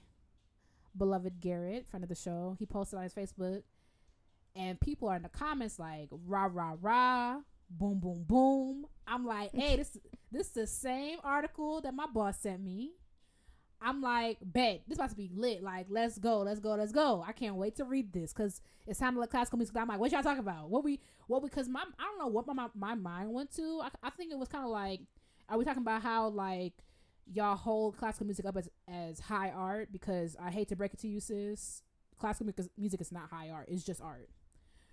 beloved Garrett, friend of the show. He posted on his Facebook. And people are in the comments like, rah, rah, rah, boom, boom, boom. I'm like, hey, this is the same article that my boss sent me. I'm like, bet this about to be lit. Like, let's go. I can't wait to read this because it sounded like classical music. I'm like, what y'all talking about? Because I don't know what my mind went to. I think it was kind of like, are we talking about how like y'all hold classical music up as high art? Because I hate to break it to you, sis, classical music is not high art. It's just art.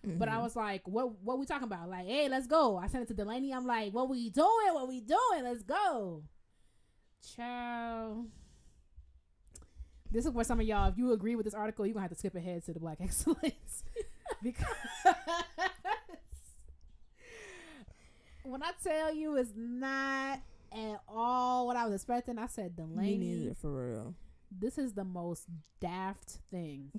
Mm-hmm. But I was like, what we talking about? Like, hey, let's go. I sent it to Delaney. I'm like, what we doing? Let's go. Ciao. This is where some of y'all, if you agree with this article, you're going to have to skip ahead to the Black Excellence. Because when I tell you it's not at all what I was expecting, I said, Delaney. Me neither, for real. This is the most daft thing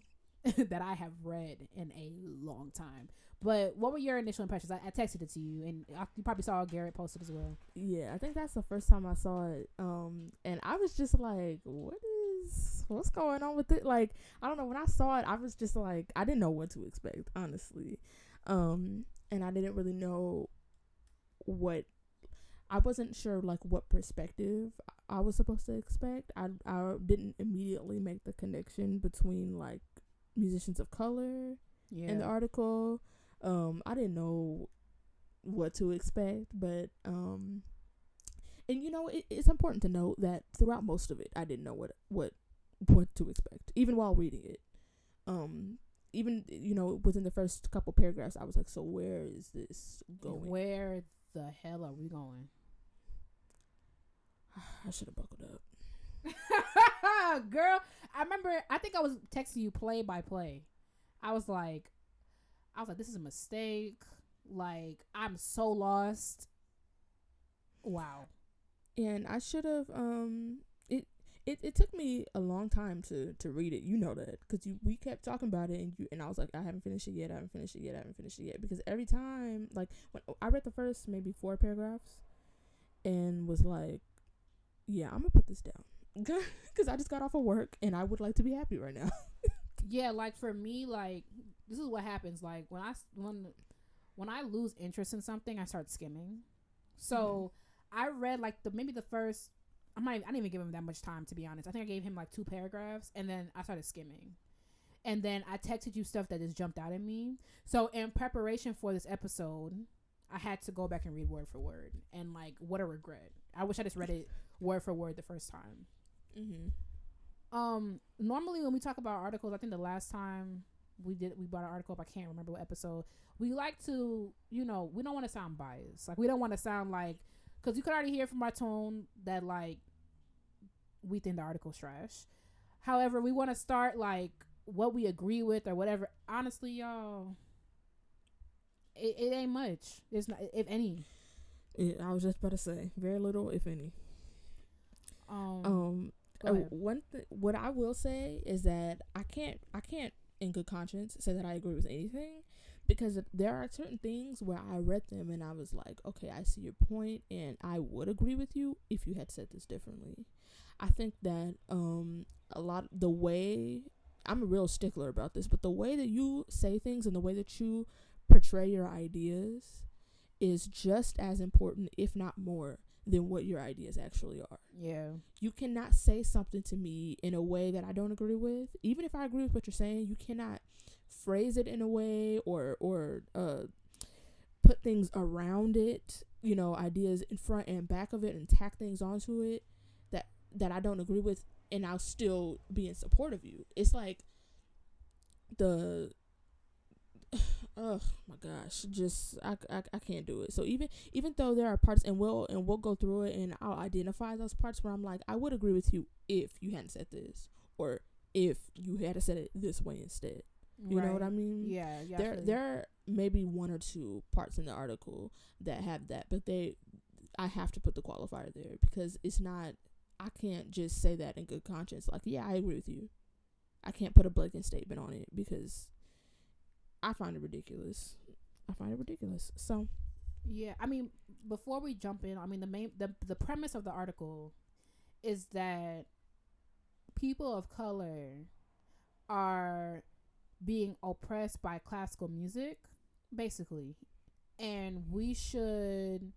that I have read in a long time. But what were your initial impressions? I texted it to you, and you probably saw Garrett posted as well. Yeah, I think that's the first time I saw it. And I was just like, what's going on with it? Like, I don't know. When I saw it, I was just like, I didn't know what to expect, honestly. And I didn't really know I wasn't sure like what perspective I was supposed to expect. I didn't immediately make the connection between like musicians of color in the article. I didn't know what to expect, but and you know, it's important to note that throughout most of it, I didn't know what to expect, even while reading it. Even, you know, within the first couple paragraphs, I was like, so where is this going? Where the hell are we going? I should have buckled up. Girl, I remember, I think I was texting you play by play. I was like, this is a mistake. Like, I'm so lost. Wow. And I should have, it took me a long time to read it. You know that, because we kept talking about it, and I was like, I haven't finished it yet. Because every time, like, when I read the first maybe 4 paragraphs, and was like, yeah, I'm gonna put this down, because I just got off of work and I would like to be happy right now. Yeah, like for me, like, this is what happens. Like when I lose interest in something, I start skimming. So I read like maybe the first. I didn't even give him that much time, to be honest. I think I gave him like 2 paragraphs, and then I started skimming. And then I texted you stuff that just jumped out at me. So in preparation for this episode, I had to go back and read word for word. And like, what a regret. I wish I just read it word for word the first time. Normally when we talk about articles, I think the last time we brought an article up, I can't remember what episode. We like to, we don't want to sound biased. Like, we don't want to sound like, because you could already hear from our tone that, like, we think the article's trash. However, we want to start, like, what we agree with or whatever. Honestly, y'all, it ain't much. It's not, if any. I was just about to say, very little, if any. What I will say is that I can't, in good conscience, say that I agree with anything. Because there are certain things where I read them and I was like, okay, I see your point, and I would agree with you if you had said this differently. I think that a lot, the way, I'm a real stickler about this, but the way that you say things and the way that you portray your ideas is just as important, if not more, than what your ideas actually are. Yeah. You cannot say something to me in a way that I don't agree with. Even if I agree with what you're saying, you cannot phrase it in a way or put things around it, ideas in front and back of it, and tack things onto it that I don't agree with, and I'll still be in support of you. It's like oh my gosh, just I can't do it. So even though there are parts, and we'll go through it, and I'll identify those parts where I'm like, I would agree with you if you hadn't said this, or if you had said it this way instead. You know what I mean? Yeah. There are maybe 1 or 2 parts in the article that have that, but I have to put the qualifier there, because it's not, I can't just say that in good conscience, like, yeah, I agree with you. I can't put a blanket statement on it, because I find it ridiculous. So, yeah, I mean, before we jump in, I mean, the premise of the article is that people of color are being oppressed by classical music, basically, and we should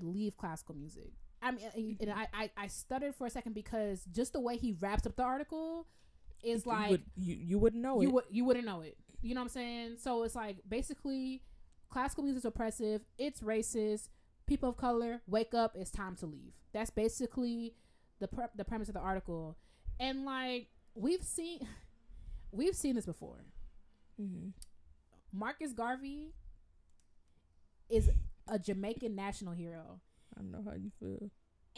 leave classical music. I mean, and I stuttered for a second, because just the way he wraps up the article is like, you wouldn't know it. You wouldn't know it. You know what I'm saying? So it's like, basically, classical music is oppressive. It's racist. People of color, wake up. It's time to leave. That's basically the premise of the article. And like, we've seen this before. Marcus Garvey is a Jamaican national hero. I know how you feel.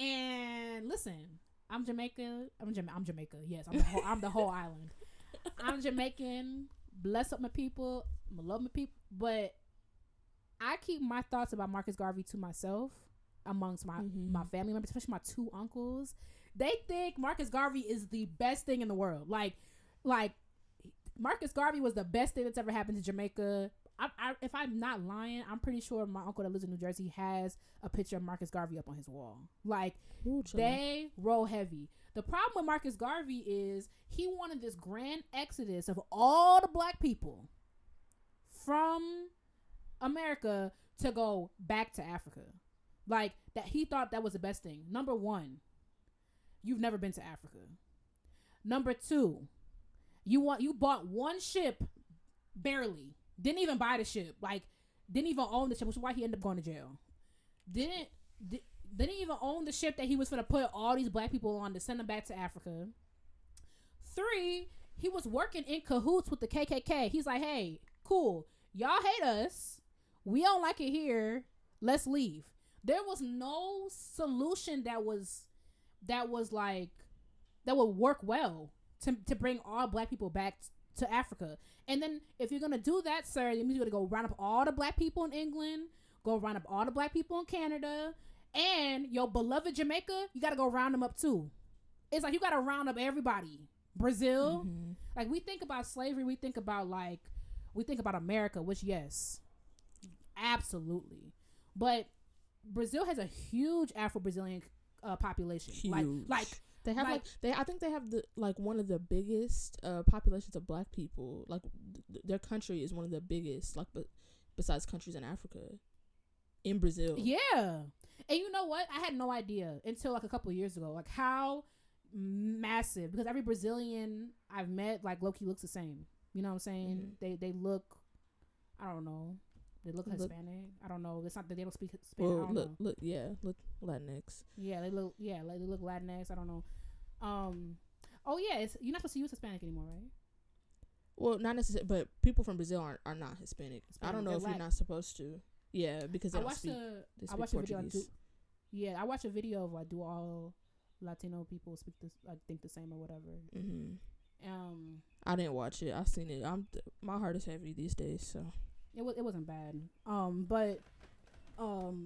And listen, I'm Jamaica. I'm Jamaica. Yes, I'm the whole island. I'm Jamaican. Bless up my people. I love my people. But I keep my thoughts about Marcus Garvey to myself, amongst my family members, especially my 2 uncles. They think Marcus Garvey is the best thing in the world. Like Marcus Garvey was the best thing that's ever happened to Jamaica. If I'm not lying, I'm pretty sure my uncle that lives in New Jersey has a picture of Marcus Garvey up on his wall. Like, they roll heavy. The problem with Marcus Garvey is he wanted this grand exodus of all the black people from America to go back to Africa. Like, that, he thought that was the best thing. Number 1, you've never been to Africa. Number 2, you bought 1 ship, barely. Didn't even buy the ship. Like, didn't even own the ship, which is why he ended up going to jail. Didn't even own the ship that he was going to put all these black people on to send them back to Africa. 3, he was working in cahoots with the KKK. He's like, hey, cool. Y'all hate us. We don't like it here. Let's leave. there was no solution that would work well to bring all black people back to Africa. And then if you're gonna do that, sir, you mean you're gonna go round up all the black people in England, go round up all the black people in Canada, and your beloved Jamaica, you gotta go round them up too. It's like you gotta round up everybody. Brazil, like we think about slavery, we think about America, which yes, absolutely, but Brazil has a huge Afro-Brazilian population. Huge. Like they have I think they have one of the biggest populations of black people. Like their country is one of the biggest, like besides countries in Africa, in Brazil. Yeah, and you know what? I had no idea until like a couple of years ago, like how massive, because every Brazilian I've met, like low-key looks the same. You know what I'm saying? They look, I don't know. They look Hispanic. I don't know. It's not that they don't speak Spanish. Well, look Latinx. Yeah, they look Latinx. I don't know. Oh yeah, you're not supposed to use Hispanic anymore, right? Well, not necessarily, but people from Brazil are not Hispanic. I don't know if you're not supposed to. Yeah, because they don't speak. I watched a video. I watched a video of like, do all Latino people speak this? I think the same or whatever. I didn't watch it. I seen it. My heart is heavy these days, so it wasn't bad. But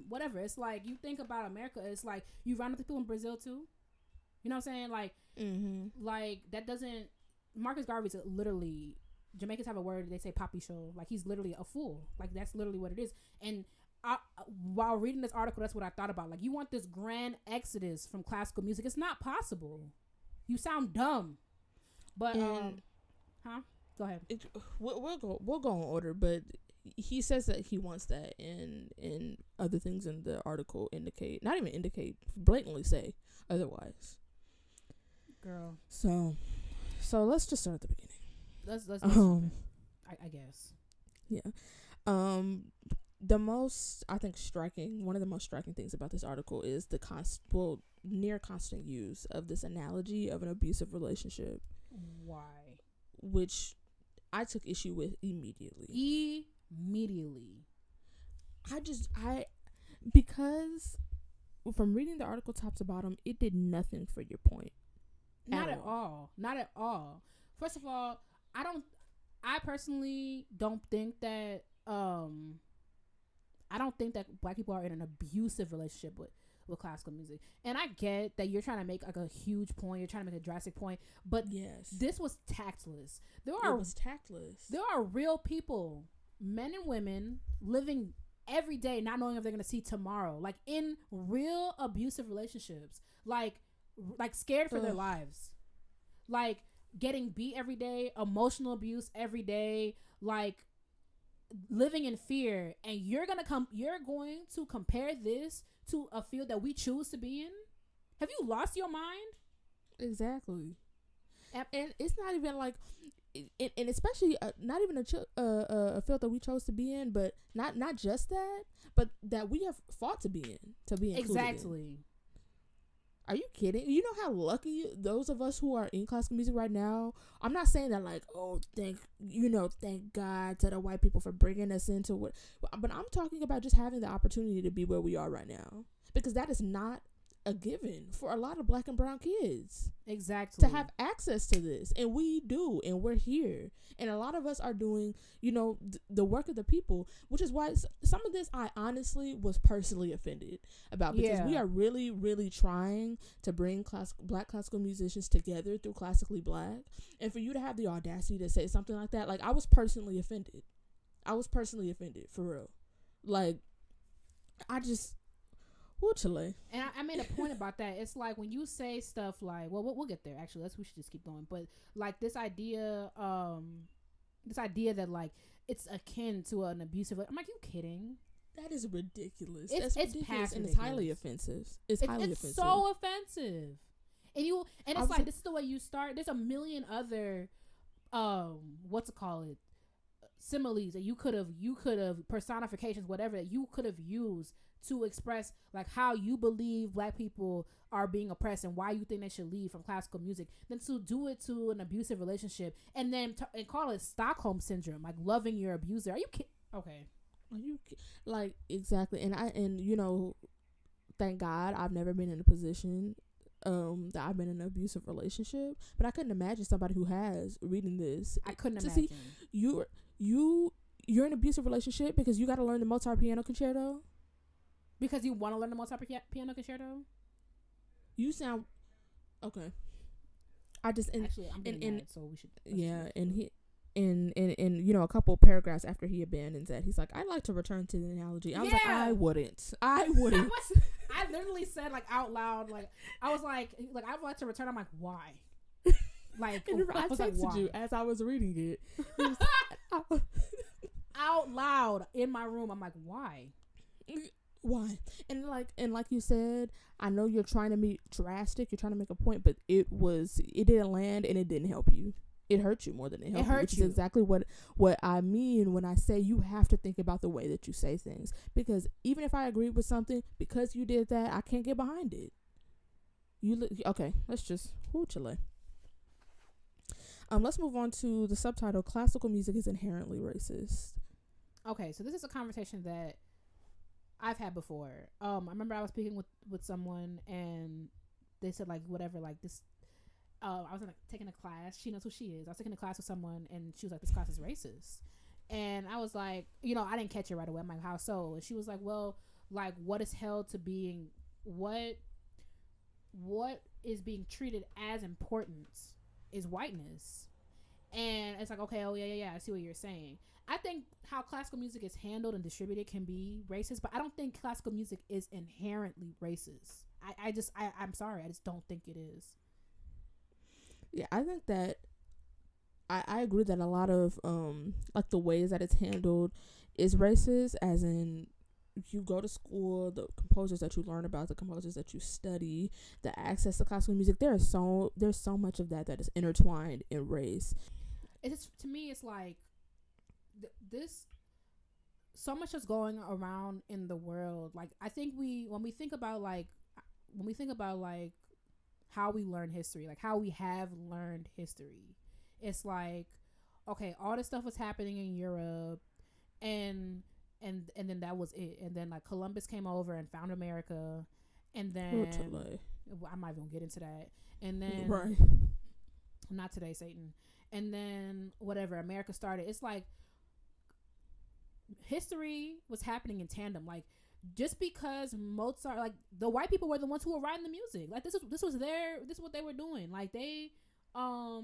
whatever. It's like you think about America. It's like you round up the people in Brazil too. You know what I'm saying? Like, like that doesn't. Marcus Garvey's literally. Jamaicans have a word, they say poppy show. Like he's literally a fool. Like that's literally what it is. And while reading this article, that's what I thought about. Like you want this grand exodus from classical music. It's not possible. You sound dumb. But go ahead. We'll go in order, but he says that he wants that, and other things in the article blatantly say otherwise. Girl. So let's just start at the beginning. Let's I guess. Yeah. The most, I think, one of the most striking things about this article is the near constant use of this analogy of an abusive relationship. Why? Which I took issue with immediately. Because from reading the article top to bottom, it did nothing for your point. Not at all. First of all, I personally don't think that black people are in an abusive relationship with classical music. And I get that you're trying to make like a huge point, you're trying to make a drastic point, but yes, this was tactless. There are real people, men and women, living every day not knowing if they're going to see tomorrow, like in real abusive relationships, like scared for their lives, like getting beat every day, emotional abuse every day, like living in fear. And you're going to compare this to a field that we choose to be in? Have you lost your mind? Exactly. And it's not even like, and especially not even a field that we chose to be in, but not just that, but that we have fought to be included exactly in. Are you kidding? You know how lucky those of us who are in classical music right now. I'm not saying that like, oh, thank God to the white people for bringing us into what, but I'm talking about just having the opportunity to be where we are right now, because that is not a given for a lot of black and brown kids. Exactly. To have access to this, and we do, and we're here, and a lot of us are doing, the work of the people, which is why some of this I honestly was personally offended about, because we are really, really trying to bring black classical musicians together through Classically Black, and for you to have the audacity to say something like that, like I was personally offended for real. Like Chile. And I made a point about that. It's like when you say stuff like, well, we'll get there. Actually, we should just keep going. But like this idea that like it's akin to an abusive. I'm like, you kidding? That is ridiculous. It's ridiculous, and it's highly offensive. It's so offensive. And it's like, this is the way you start. There's a million other, similes that you could have personifications, whatever, that you could have used to express like how you believe black people are being oppressed and why you think they should leave from classical music, than to do it to an abusive relationship and then and call it Stockholm syndrome, like loving your abuser. Are you kidding? Okay. Are you like, exactly? And thank God I've never been in a position that I've been in an abusive relationship, but I couldn't imagine somebody who has reading this. I couldn't to imagine. See you're in an abusive relationship because you got to learn the Mozart piano concerto. Because you want to learn the Mozart piano concerto. You sound okay. I'm getting mad, so we should. Yeah, and he. In a couple paragraphs after he abandons that, he's like, I'd like to return to the analogy. I was like, I wouldn't. I literally said like out loud, like I was like I'd like to return. I'm like, why? Like I texted you as I was reading it. Out loud in my room. I'm like, why? Why? And like you said, I know you're trying to be drastic. You're trying to make a point, but it didn't land and it didn't help you. It hurt you more than it helped you, which is exactly what I mean when I say you have to think about the way that you say things. Because even if I agree with something, because you did that, I can't get behind it. Okay, let's just Chile. Let's move on to the subtitle: Classical music is inherently racist. Okay, so this is a conversation that I've had before. I remember I was speaking with someone and they said like whatever, like this. I was taking a class. She knows who she is. I was taking a class with someone, and she was like, "This class is racist." And I was like, I didn't catch it right away. I'm like, "How so?" And she was like, "Well, like, what is held to being what is being treated as important is whiteness." And it's like, okay, oh yeah, I see what you're saying. I think how classical music is handled and distributed can be racist, but I don't think classical music is inherently racist. I'm sorry, I just don't think it is. Yeah, I think that I agree that a lot of like the ways that it's handled is racist, as in if you go to school, the composers that you learn about, the composers that you study, the access to classical music, there's so much of that is intertwined in race. To me, it's like this. So much is going around in the world. Like I think when we think about how we learn history, like how we have learned history, it's like, okay, all this stuff was happening in Europe, and then that was it. And then like Columbus came over and found America, and then I'm not even gonna get into that. And then right, not today, Satan. And then whatever, America started. It's like history was happening in tandem. Like just because Mozart, like the white people were the ones who were writing the music. Like this is what they were doing. Like they were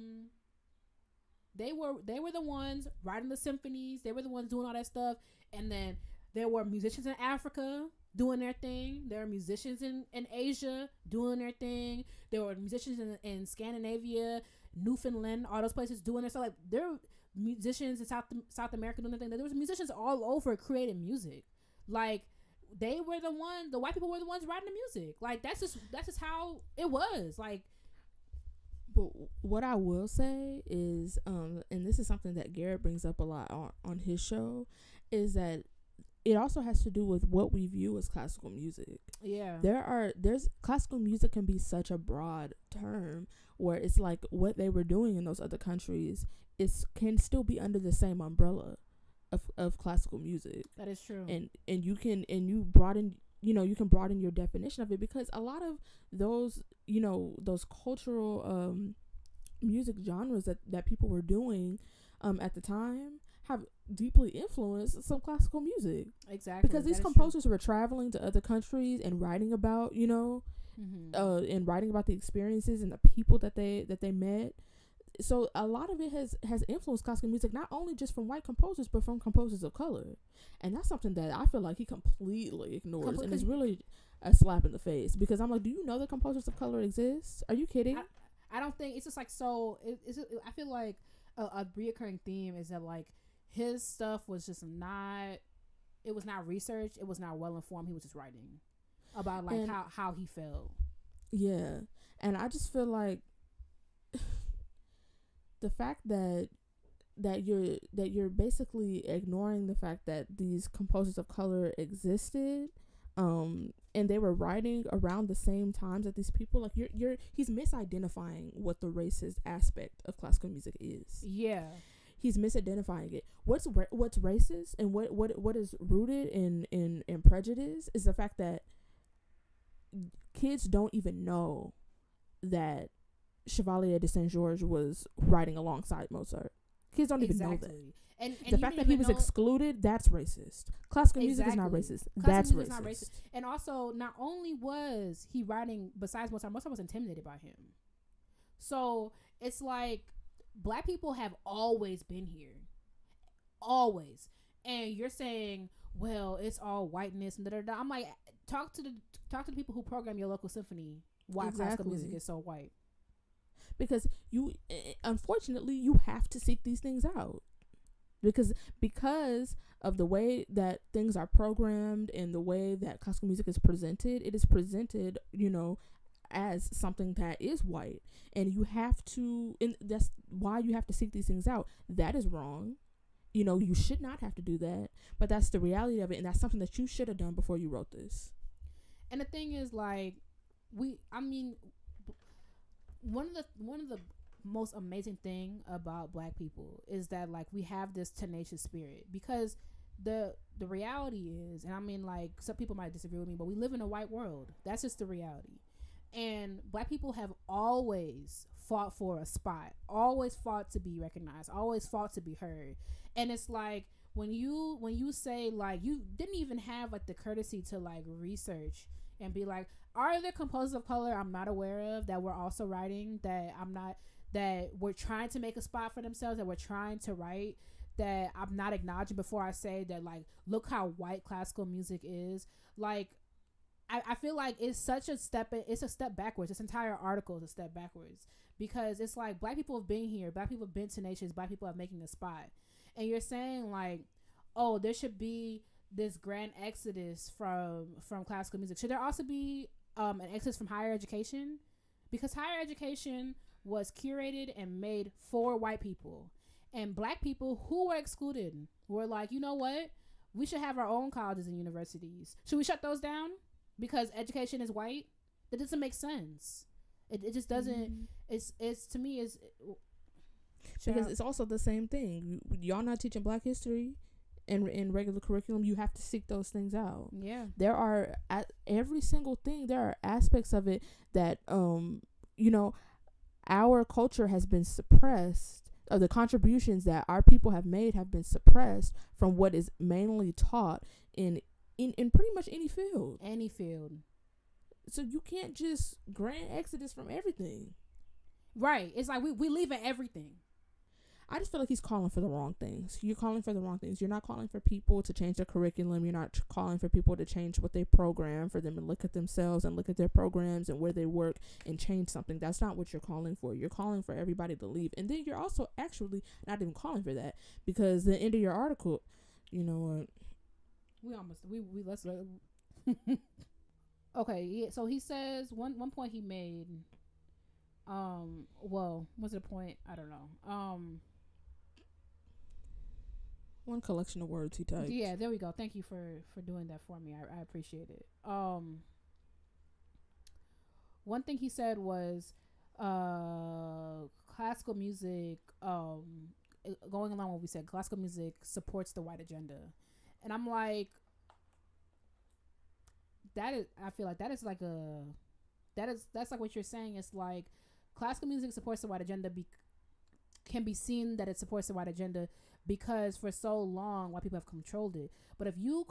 the ones writing the symphonies. They were the ones doing all that stuff. And then there were musicians in Africa doing their thing. There were musicians in Asia doing their thing. There were musicians in Scandinavia, Newfoundland, all those places doing their stuff. Like there were musicians in South America doing their thing. There was musicians all over creating music. Like they were the white people were the ones writing the music. Like that's just how it was. Like, but what I will say is, and this is something that Garrett brings up a lot on his show, is that it also has to do with what we view as classical music. Yeah. There's classical music can be such a broad term where it's like what they were doing in those other countries can still be under the same umbrella of classical music. That is true. And you broaden your definition of it, because a lot of those cultural music genres that people were doing at the time have deeply influenced some classical music. Exactly. Because these composers were traveling to other countries and writing about, and writing about the experiences and the people that they met. So a lot of it has influenced classical music, not only just from white composers, but from composers of color. And that's something that I feel like he completely ignores. And it's really a slap in the face, because I'm like, do you know that composers of color exist? Are you kidding? I don't think it's just like, so I feel like a reoccurring theme is that like his stuff was just not researched. It was not well informed. He was just writing about like how he felt. Yeah. And I just feel like the fact that you're basically ignoring the fact that these composers of color existed, and they were writing around the same times that these people, like he's misidentifying what the racist aspect of classical music is. Yeah, he's misidentifying it. What's racist and what is rooted in prejudice is the fact that kids don't even know that Chevalier de Saint George was writing alongside Mozart. Kids don't even know that. And the fact that he was excluded, that's racist. Classical music is not racist. That's racist. Not racist. And also, not only was he writing besides Mozart was intimidated by him. So it's like black people have always been here. Always. And you're saying, well, it's all whiteness and da-da-da. I'm like, talk to the people who program your local symphony why classical music is so white. Because unfortunately, you have to seek these things out. Because of the way that things are programmed and the way that classical music is presented, it is presented, as something that is white. And you have to, and that's why you have to seek these things out. That is wrong. You should not have to do that. But that's the reality of it. And that's something that you should have done before you wrote this. And the thing is, like, one of the most amazing thing about black people is that, like, we have this tenacious spirit, because the reality is, and I mean, like, some people might disagree with me, but we live in a white world. That's just the reality. And black people have always fought for a spot, always fought to be recognized, always fought to be heard. And it's like, when you say, like, you didn't even have, like, the courtesy to, like, research and be like, are there composers of color I'm not aware of that we're also writing, that we're trying to make a spot for themselves, that we're trying to write, that I'm not acknowledging before I say that, like, look how white classical music is. Like, I feel like it's a step backwards. This entire article is a step backwards, because it's like, black people have been here, black people have been tenacious, black people are making a spot. And you're saying, like, oh, there should be this grand exodus from classical music. Should there also be an exodus from higher education? Because higher education was curated and made for white people, and black people who were excluded were like, you know what, we should have our own colleges and universities. Should we shut those down because education is white? That doesn't make sense. It just doesn't. It's to me is because it's also the same thing. Y'all not teaching black history in regular curriculum. You have to seek those things out. Yeah, there are, at every single thing, there are aspects of it that our culture has been suppressed, or the contributions that our people have made have been suppressed from what is mainly taught in pretty much any field. So you can't just grand exodus from everything. Right. It's like we leave at everything. I just feel like he's calling for the wrong things. You're calling for the wrong things. You're not calling for people to change their curriculum. You're not calling for people to change what they program, for them to look at themselves and look at their programs and where they work and change something. That's not what you're calling for. You're calling for everybody to leave. And then you're also actually not even calling for that, because the end of your article, you know what? Let's okay, yeah, so he says one point he made, what's the point? I don't know. One collection of words he typed. Yeah, there we go. Thank you for doing that for me. I appreciate it. One thing he said was classical music, going along with what we said, classical music supports the white agenda. And I'm like, I feel like that's like what you're saying. It's like classical music supports the white agenda, can be seen that it supports the white agenda because for so long white people have controlled it. But if you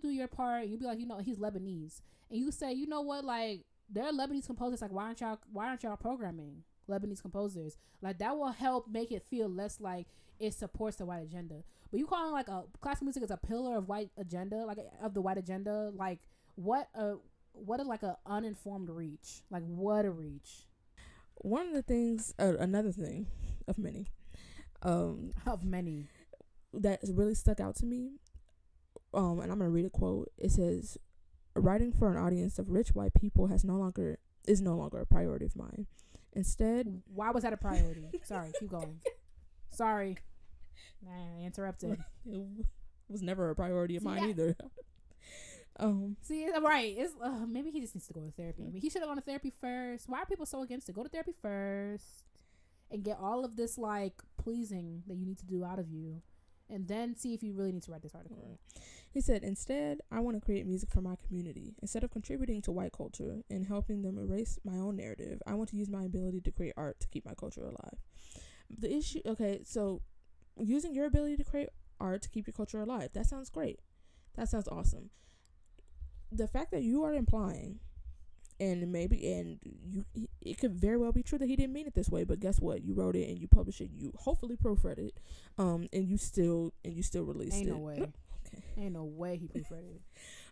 do your part, and you be like, he's Lebanese, and you say, you know what, like, there are Lebanese composers, like, why aren't y'all programming Lebanese composers? Like, that will help make it feel less like it supports the white agenda. But you calling, like, a classical music as a pillar of white agenda, like, of the white agenda, like, what a like a uninformed reach. Like, what a reach. One of the things, another thing of many, that really stuck out to me, and I'm gonna read a quote. It says, "Writing for an audience of rich white people is no longer a priority of mine. Instead..." Why was that a priority? Sorry, keep going. Sorry, I interrupted. It was never a priority of mine either. See, right. It's maybe he just needs to go to therapy. I mean, he should have gone to therapy first. Why are people so against it? Go to therapy first and get all of this, like, pleasing that you need to do out of you, and then see if you really need to write this article. Right. He said, instead, I want to create music for my community. Instead of contributing to white culture and helping them erase my own narrative, I want to use my ability to create art to keep my culture alive. The issue, okay, so using your ability to create art to keep your culture alive, that sounds great. That sounds awesome. The fact that you are implying, and it could very well be true that he didn't mean it this way, but guess what? You wrote it and you published it. You hopefully proofread it, and you still released it. Ain't no way. Okay. Ain't no way he proofread it.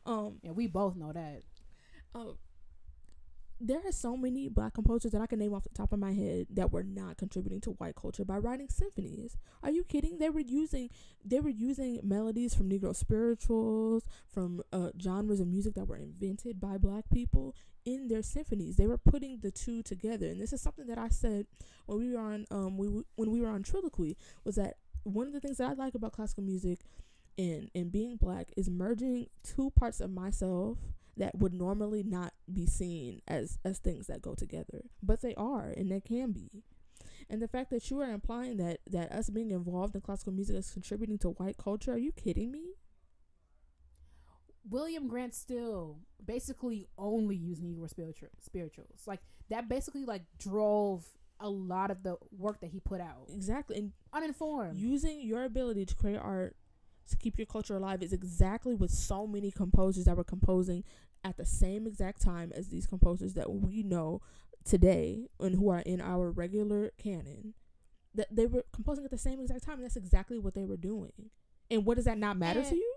And we both know that. There are so many black composers that I can name off the top of my head that were not contributing to white culture by writing symphonies. Are you kidding? They were using melodies from Negro spirituals, from genres of music that were invented by black people in their symphonies. They were putting the two together, and this is something that I said when we were on when we were on Triloquy, was that one of the things that I like about classical music and being black is merging two parts of myself that would normally not be seen as things that go together, but they are, and they can be. And the fact that you are implying that us being involved in classical music is contributing to white culture, are you kidding me? William Grant Still basically only used Negro spirituals. Like, that basically like drove a lot of the work that he put out. Exactly. And uninformed. Using your ability to create art to keep your culture alive is exactly what so many composers that were composing at the same exact time as these composers that we know today and who are in our regular canon, that they were composing at the same exact time, and that's exactly what they were doing. And what does that not matter to you?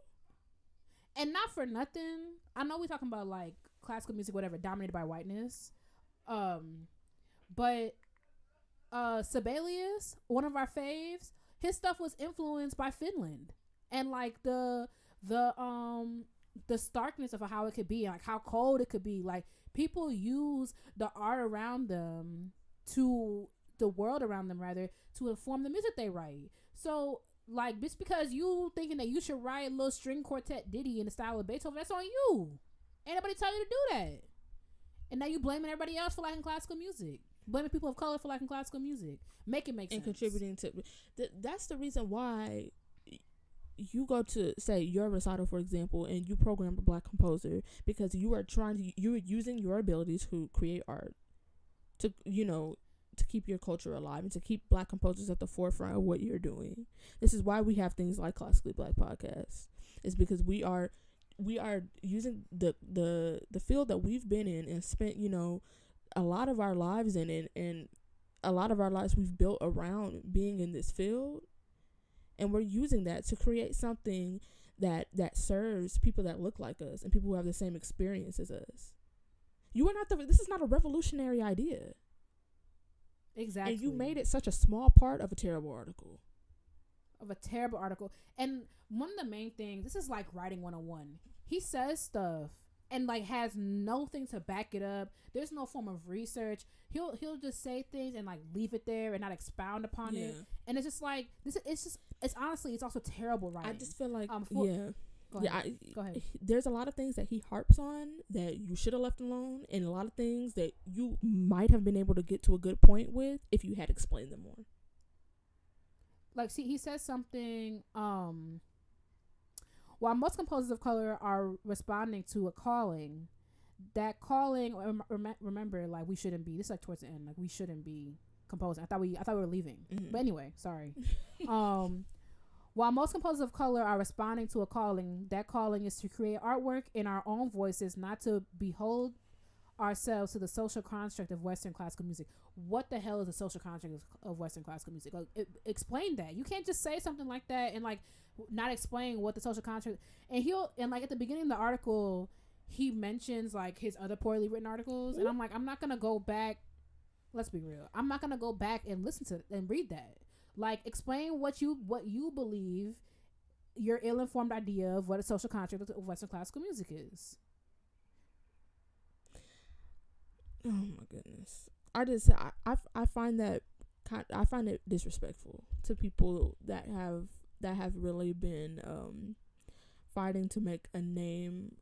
And not for nothing, I know we're talking about like classical music, whatever, dominated by whiteness, but Sibelius, one of our faves, his stuff was influenced by Finland. And like the starkness of how it could be, like how cold it could be, like people use the art around them to the world around them rather to inform the music they write. So like, just because you thinking that you should write a little string quartet ditty in the style of Beethoven, that's on you. Ain't nobody tell you to do that. And now you blaming everybody else for liking classical music, blaming people of color for liking classical music. Make it make sense. And contributing to that's the reason why you go to, say, your recital, for example, and you program a black composer, because you're using your ability to create art to keep your culture alive and to keep black composers at the forefront of what you're doing. This is why we have things like Classically Black podcasts. It's because we are using the field that we've been in and spent, a lot of our lives in it, and a lot of our lives we've built around being in this field. And we're using that to create something that serves people that look like us and people who have the same experience as us. This is not a revolutionary idea. Exactly. And you made it such a small part of a terrible article. And one of the main things, this is like writing 101. He says stuff and like has nothing to back it up. There's no form of research. He'll just say things and like leave it there and not expound upon it. And it's just like it's honestly, it's also terrible writing. I just feel like Go ahead. There's a lot of things that he harps on that you should have left alone, and a lot of things that you might have been able to get to a good point with if you had explained them more. Like, see, he says something. While most composers of color are responding to a calling, that calling, remember, like, we shouldn't be. This is like towards the end. Like, we shouldn't be composing. I thought we were leaving. Mm-hmm. But anyway, sorry. While most composers of color are responding to a calling, that calling is to create artwork in our own voices, not to behold ourselves to the social construct of Western classical music. What the hell is the social construct of Western classical music? Like, explain that. You can't just say something like that and like not explain what the social construct. And like at the beginning of the article, he mentions like his other poorly written articles, and I'm like, I'm not gonna go back. Let's be real. I'm not gonna go back and listen to and read that. Like, explain what you believe, your ill-informed idea of what a social construct of Western classical music is. Oh my goodness! I find it disrespectful to people that have really been fighting to make a name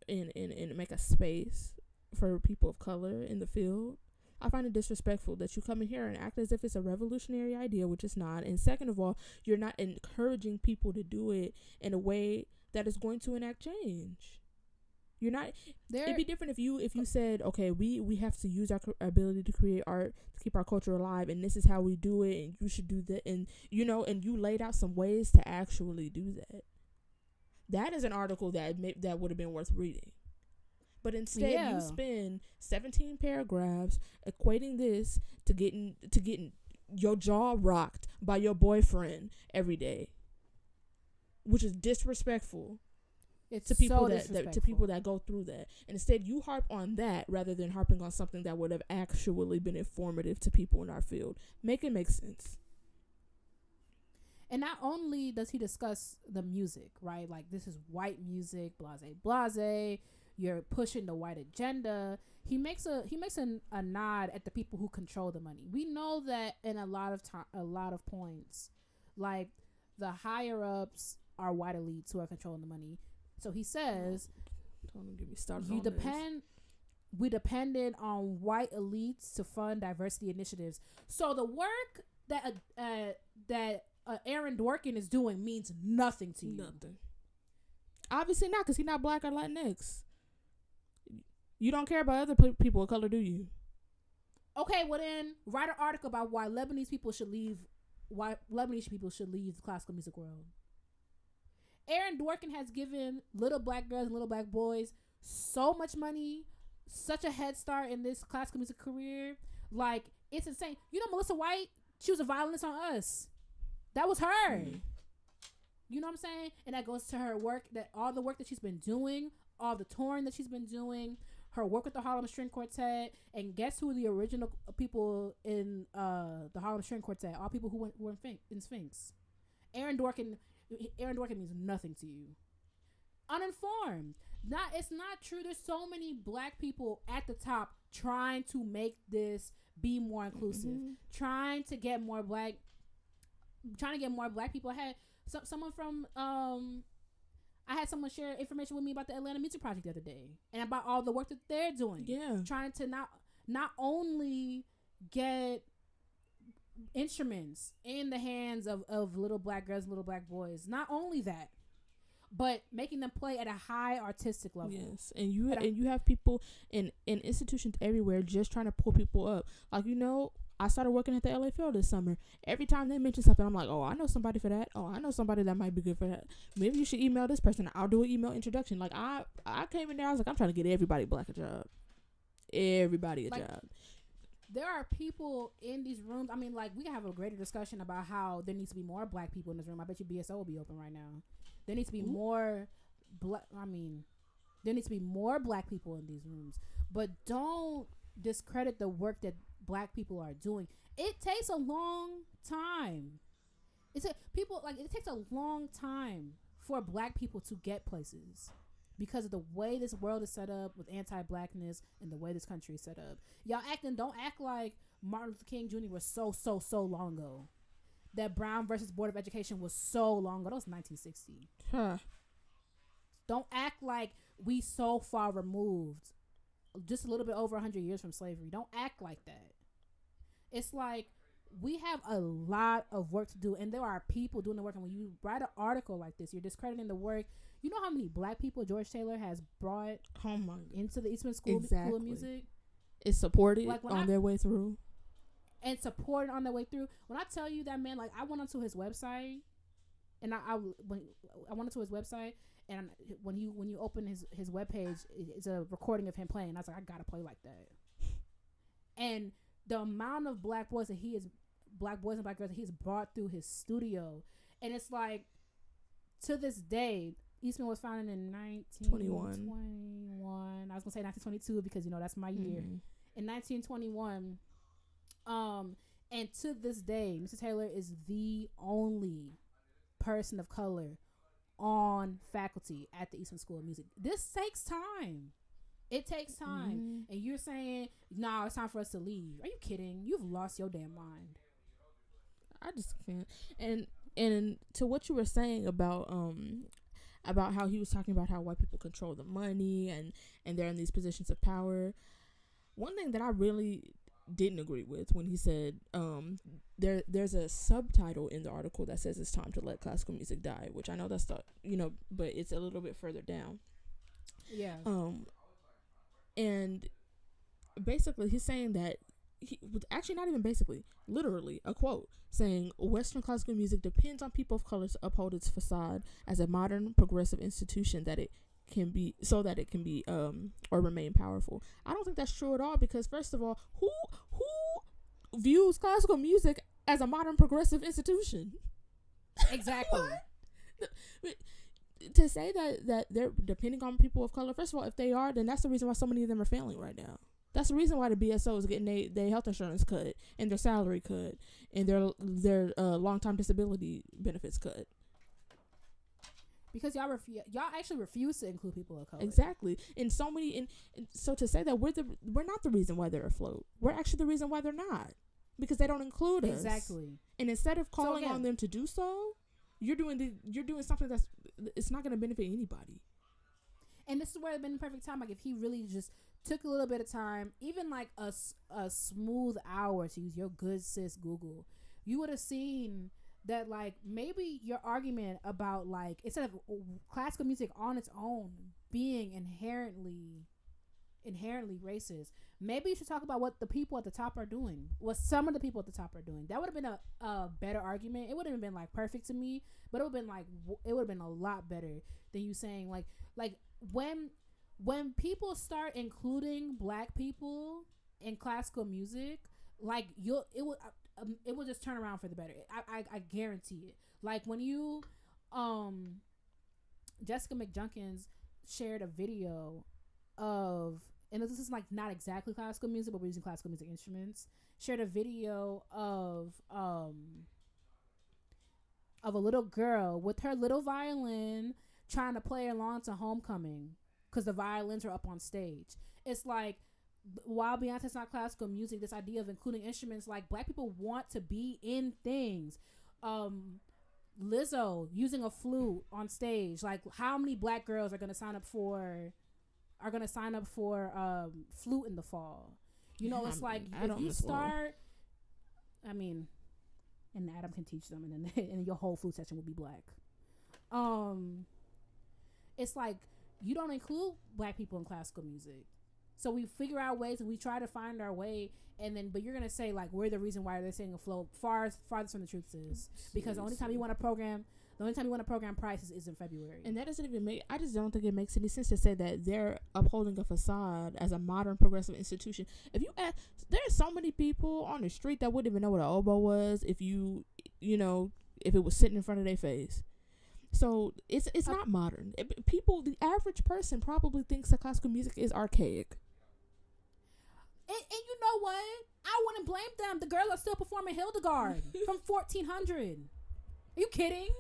and make a space for people of color in the field. I find it disrespectful that you come in here and act as if it's a revolutionary idea, which it's not. And second of all, you're not encouraging people to do it in a way that is going to enact change. You're not. It'd be different if you said, okay, we have to use our ability to create art to keep our culture alive, and this is how we do it, and you should do that, and and you laid out some ways to actually do that. That is an article that would have been worth reading. But instead, you spend 17 paragraphs equating this to getting your jaw rocked by your boyfriend every day, which is disrespectful. It's to people so to people that go through that. And instead, you harp on that rather than harping on something that would have actually been informative to people in our field. Make it make sense. And not only does he discuss the music, right? Like, this is white music, blase. You're pushing the white agenda. He makes a nod at the people who control the money. We know that in a lot of points, like, the higher ups are white elites who are controlling the money. So he says, don't get me started. We depended on white elites to fund diversity initiatives. So the work that Aaron Dworkin is doing means nothing to you. Nothing. Obviously not, because he's not black or Latinx. You don't care about other people of color, do you? Okay, well then write an article about why Lebanese people should leave the classical music world. Aaron Dworkin has given little black girls and little black boys so much money, such a head start in this classical music career. Like, it's insane. You know, Melissa White, she was a violinist on Us. That was her. Mm-hmm. You know what I'm saying? And that goes to her work, that all the work that she's been doing, all the touring that she's been doing, her work with the Harlem String Quartet. And guess who the original people in the Harlem String Quartet? All people who were in Sphinx. Aaron Dworkin means nothing to you. Uninformed. It's not true. There's so many black people at the top trying to make this be more inclusive, trying to get more black people. I had someone from I had someone share information with me about the Atlanta Music Project the other day and about all the work that they're doing. Yeah, trying to not only get instruments in the hands of little black girls, little black boys. Not only that, but making them play at a high artistic level. Yes, and you have people in institutions everywhere just trying to pull people up. Like, I started working at the LA Phil this summer. Every time they mention something, I'm like, oh, I know somebody for that. Oh, I know somebody that might be good for that. Maybe you should email this person. I'll do an email introduction. Like, I came in there, I was like, I'm trying to get everybody black a job. Everybody a job. There are people in these rooms. I mean, like, we can have a greater discussion about how there needs to be more black people in this room. I bet you BSO will be open right now. There needs to be more there needs to be more black people in these rooms. But don't discredit the work that black people are doing. It takes a long time. It takes a long time for black people to get places. Because of the way this world is set up with anti-blackness and the way this country is set up. Y'all don't act like Martin Luther King Jr. was so long ago. That Brown versus Board of Education was so long ago. That was 1960. Huh. Don't act like we so far removed. Just a little bit over 100 years from slavery. Don't act like that. It's like we have a lot of work to do. And there are people doing the work. And when you write an article like this, you're discrediting the work. You know how many black people George Taylor has brought into the Eastman School of Music? It's supported on their way through. And supported on their way through. When I tell you that, man, like, I went onto his website, and I went onto his website, and when you open his webpage, it's a recording of him playing. I was like, I gotta play like that. And the amount of black boys and black girls that he's brought through his studio, and it's like, to this day, Eastman was founded in 1921. I was gonna say 1922 because that's my year. In 1921, and to this day, Mr. Taylor is the only person of color on faculty at the Eastman School of Music. This takes time. It takes time, and you're saying, "No, it's time for us to leave." Are you kidding? You've lost your damn mind. I just can't. And to what you were saying about how he was talking about how white people control the money and they're in these positions of power. One thing that I really didn't agree with when he said there's a subtitle in the article that says it's time to let classical music die, which I know that's the but it's a little bit further down. Yeah. And basically he's saying that actually not even basically, literally a quote saying Western classical music depends on people of color to uphold its facade as a modern progressive institution that it can be or remain powerful. I don't think that's true at all, because first of all, who views classical music as a modern progressive institution? Exactly. To say that they're depending on people of color, first of all, if they are, then that's the reason why so many of them are failing right now. That's the reason why the BSO is getting their health insurance cut and their salary cut and their long-term disability benefits cut. Because y'all actually refuse to include people of color. Exactly. And so many and so to say that we're not the reason why they're afloat. We're actually the reason why they're not. Because they don't include us. Exactly. And instead of calling on them to do so, you're doing something it's not going to benefit anybody. And this is where it's been the perfect time. Like, if he really just took a little bit of time, even like a smooth hour, to use your good sis Google, you would have seen that, like, maybe your argument about, like, instead of classical music on its own being inherently racist, maybe you should talk about what the people at the top are doing, what some of the people at the top are doing. That would have been a better argument. It wouldn't have been like perfect to me, but it would have been a lot better than you saying like when people start including black people in classical music, like it will just turn around for the better. I guarantee it. Like when you Jessica McJunkins shared a video of, and this is like not exactly classical music, but we're using classical music instruments, shared a video of a little girl with her little violin trying to play along to Homecoming because the violins are up on stage. It's like, while Beyonce's not classical music, this idea of including instruments, like, black people want to be in things. Lizzo using a flute on stage. Like, how many black girls are going to sign up for flute in the fall? It's like, if you start, I mean, and Adam can teach them, and then and your whole flute section will be black. It's like, you don't include black people in classical music. So we figure out ways and we try to find our way, but you're gonna say, like, we're the reason why they're saying afloat. Farthest from the truth is, because the only time you want to program prices is in February. And that doesn't even make, I just don't think it makes any sense to say that they're upholding a facade as a modern progressive institution. If you ask, there's so many people on the street that wouldn't even know what an oboe was if if it was sitting in front of their face. So it's not modern. The average person probably thinks that classical music is archaic. And you know what? I wouldn't blame them. The girls are still performing Hildegard from 1400. Are you kidding?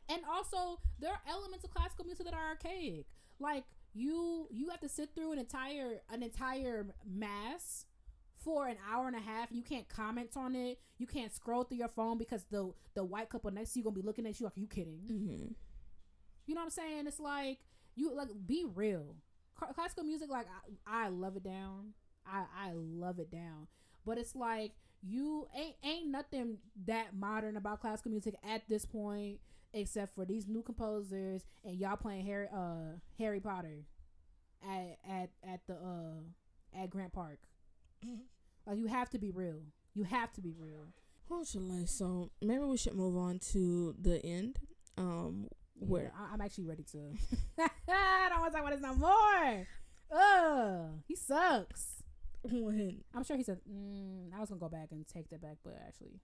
And also, there are elements of classical music that are archaic. Like, you have to sit through an entire mass for an hour and a half. You can't comment on it. You can't scroll through your phone because the white couple next to you gonna be looking at you like, are you kidding? Mm-hmm. You know what I'm saying? It's like, be real. Classical music, like, I love it down. I love it down. But it's like, you ain't nothing that modern about classical music at this point, except for these new composers and y'all playing Harry Potter at Grant Park. Mm-hmm. Like, you have to be real. So maybe we should move on to the end. Where I'm actually ready to. I don't want to talk about this no more. He sucks. When? I'm sure he said. I was gonna go back and take that back, but actually,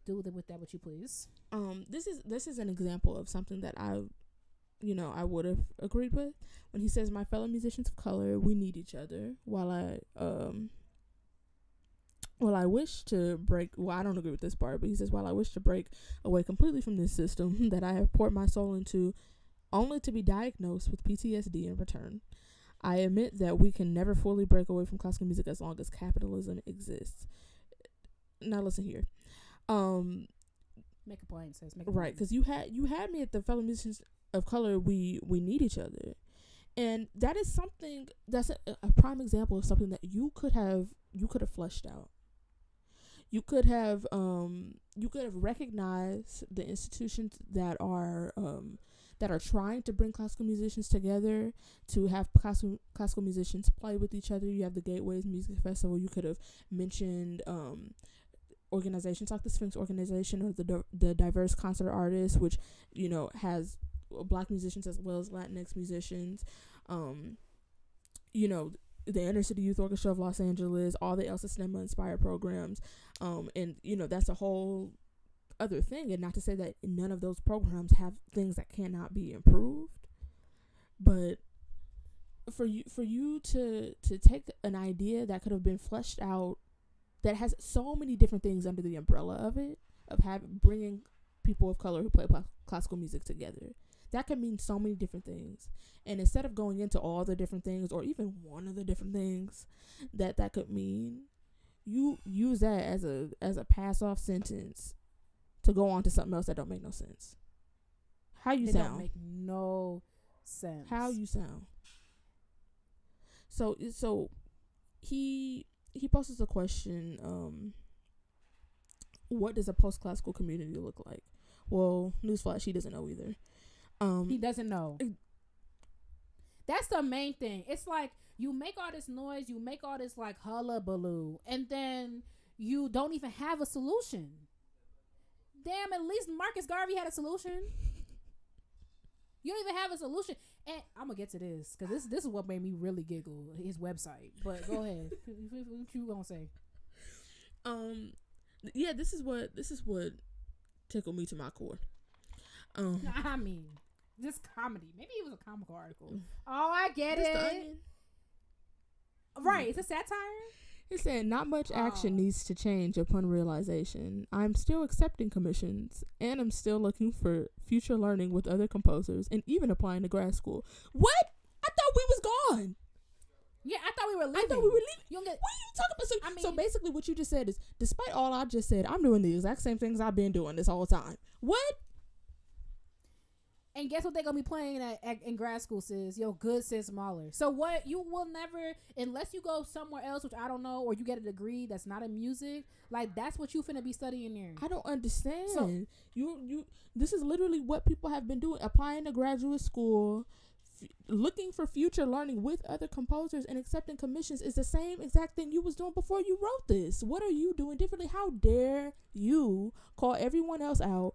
do with that what you please. This is an example of something that I would have agreed with when he says, "My fellow musicians of color, we need each other." While I wish to break. Well, I don't agree with this part, but he says, "While I wish to break away completely from this system that I have poured my soul into, only to be diagnosed with PTSD in return, I admit that we can never fully break away from classical music as long as capitalism exists." Now listen here. Make a point, sis. Right, because you had me at the fellow musicians of color. We need each other, And that is something that's a prime example of something that you could have fleshed out. You could have recognized the institutions that are trying to bring classical musicians together, to have classical musicians play with each other. You have the Gateways Music Festival. You could have mentioned organizations like the Sphinx Organization, or the Diverse Concert Artists, which, you know, has Black musicians as well as Latinx musicians. You know, the Inner City Youth Orchestra of Los Angeles, all the Elsa Cinema inspired programs. And, you know, that's a whole other thing. And not to say that none of those programs have things that cannot be improved, but for you to take an idea that could have been fleshed out, that has so many different things under the umbrella of it, of bringing people of color who play classical music together, that could mean so many different things. And instead of going into all the different things, or even one of the different things that could mean, you use that as a pass off sentence to go on to something else that don't make no sense. How you sound? Don't make no sense. How you sound? So he poses a question. What does a post-classical community look like? Well, newsflash, he doesn't know either. He doesn't know. That's the main thing. It's like, you make all this noise, you make all this like hullabaloo, and then you don't even have a solution. Damn, at least Marcus Garvey had a solution. You don't even have a solution. And I'm gonna get to this, because this is what made me really giggle, his website. But go ahead. What you gonna say? Yeah, this is what tickled me to my core. I mean, this comedy. Maybe it was a comical article. Oh, I get it. Right, it's a satire. He said, not much action needs to change upon realization. I'm still accepting commissions, and I'm still looking for future learning with other composers, and even applying to grad school. What? I thought we was gone. Yeah, I thought we were leaving. You don't get, what are you talking about? So basically what you just said is, despite all I just said, I'm doing the exact same things I've been doing this whole time. What? And guess what they're going to be playing in grad school, sis? Yo, good sis Mahler. So what? You will never, unless you go somewhere else, which I don't know, or you get a degree that's not in music, like, that's what you finna be studying there. I don't understand. So, you this is literally what people have been doing, applying to graduate school, looking for future learning with other composers, and accepting commissions is the same exact thing you was doing before you wrote this. What are you doing differently? How dare you call everyone else out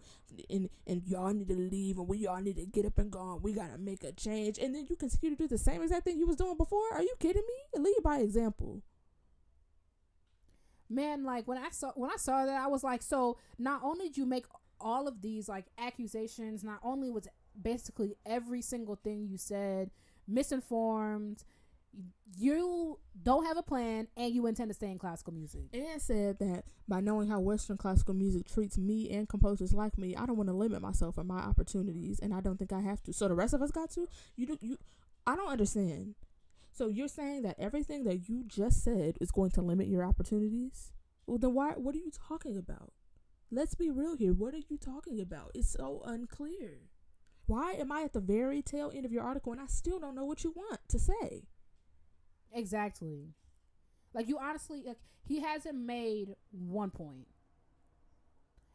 and y'all need to leave, and we all need to get up and go, we gotta make a change, and then you continue to do the same exact thing you was doing before? Are you kidding me? Lead by example. Man, like, when I saw that, I was like, so not only did you make all of these like accusations, not only was basically every single thing you said misinformed, you don't have a plan, and you intend to stay in classical music. And said that by knowing how Western classical music treats me and composers like me, I don't want to limit myself and my opportunities, and I don't think I have to. So the rest of us got to? I don't understand. So you're saying that everything that you just said is going to limit your opportunities? Well, then what are you talking about? Let's be real here. What are you talking about? It's so unclear. Why am I at the very tail end of your article and I still don't know what you want to say? Exactly. Like, you honestly, like, he hasn't made one point.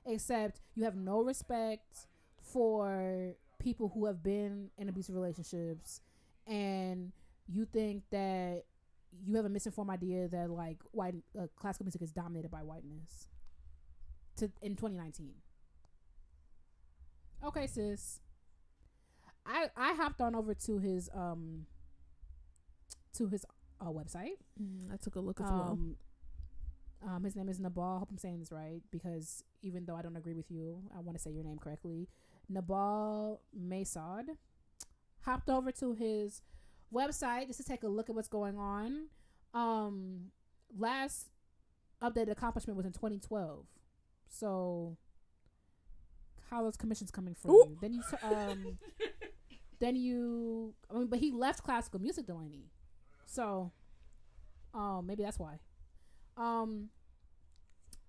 Except you have no respect for people who have been in abusive relationships, and you think that you have a misinformed idea that, like, classical music is dominated by whiteness in 2019. Okay, sis. I hopped on over to his website. I took a look as well. His name is Nabal. I hope I'm saying this right, because even though I don't agree with you, I want to say your name correctly. Nabal Maysad. Hopped over to his website just to take a look at what's going on. Last updated accomplishment was in 2012. So how are those commissions coming from you? But he left classical music, Delaney. So, maybe that's why.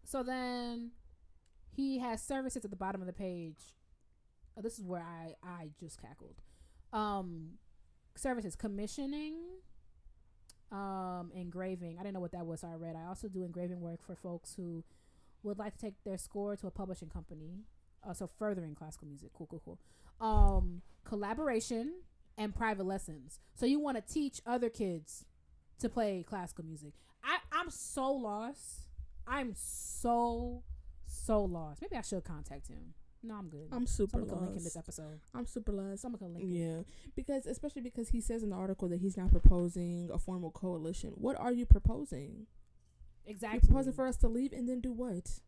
So then he has services at the bottom of the page. Oh, this is where I just cackled. services: commissioning, engraving. I didn't know what that was, so I read. I also do engraving work for folks who would like to take their score to a publishing company. So furthering classical music. Cool. Collaboration and private lessons. So you want to teach other kids to play classical music. I'm so lost. I'm so lost. Maybe I should contact him. No, I'm good. I'm super lost. Link in this episode. I'm super lost. Someone can link. Yeah, especially because he says in the article that he's not proposing a formal coalition. What are you proposing? Exactly. You're proposing for us to leave and then do what?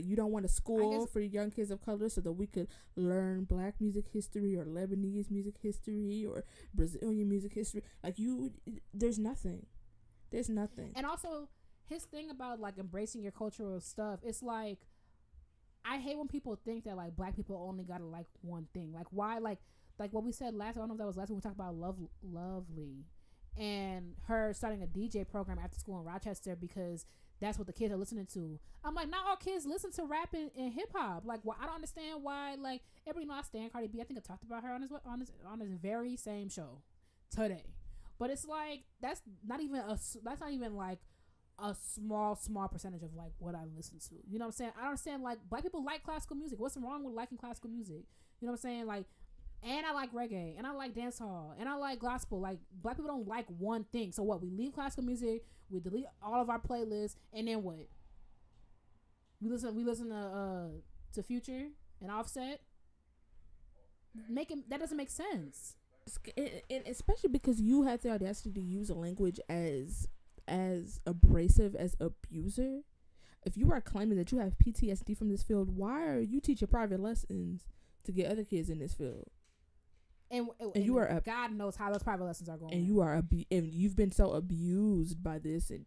You don't want a school for young kids of color so that we could learn Black music history or Lebanese music history or Brazilian music history. Like there's nothing. And also, his thing about like embracing your cultural stuff, it's like, I hate when people think that like Black people only gotta like one thing. Like why? Like what we said last. I don't know if that was last week. We talked about Lovely, and her starting a DJ program after school in Rochester because that's what the kids are listening to. I'm like, not all kids listen to rap and hip hop. Like, I don't understand why. Like, everybody know I stand Cardi B. I think I talked about her on this very same show today. But it's like that's not even like a small percentage of like what I listen to. You know what I'm saying? I don't understand. Like, Black people like classical music. What's wrong with liking classical music? You know what I'm saying? Like, and I like reggae, and I like dancehall, and I like gospel. Like, Black people don't like one thing. So what? We leave classical music, we delete all of our playlists, and then what? We listen to Future and Offset. That doesn't make sense. And especially because you had the audacity to use a language as abrasive as abuser. If you are claiming that you have PTSD from this field, why are you teaching private lessons to get other kids in this field? And you are God knows how those private lessons are going. And you are and you've been so abused by this, and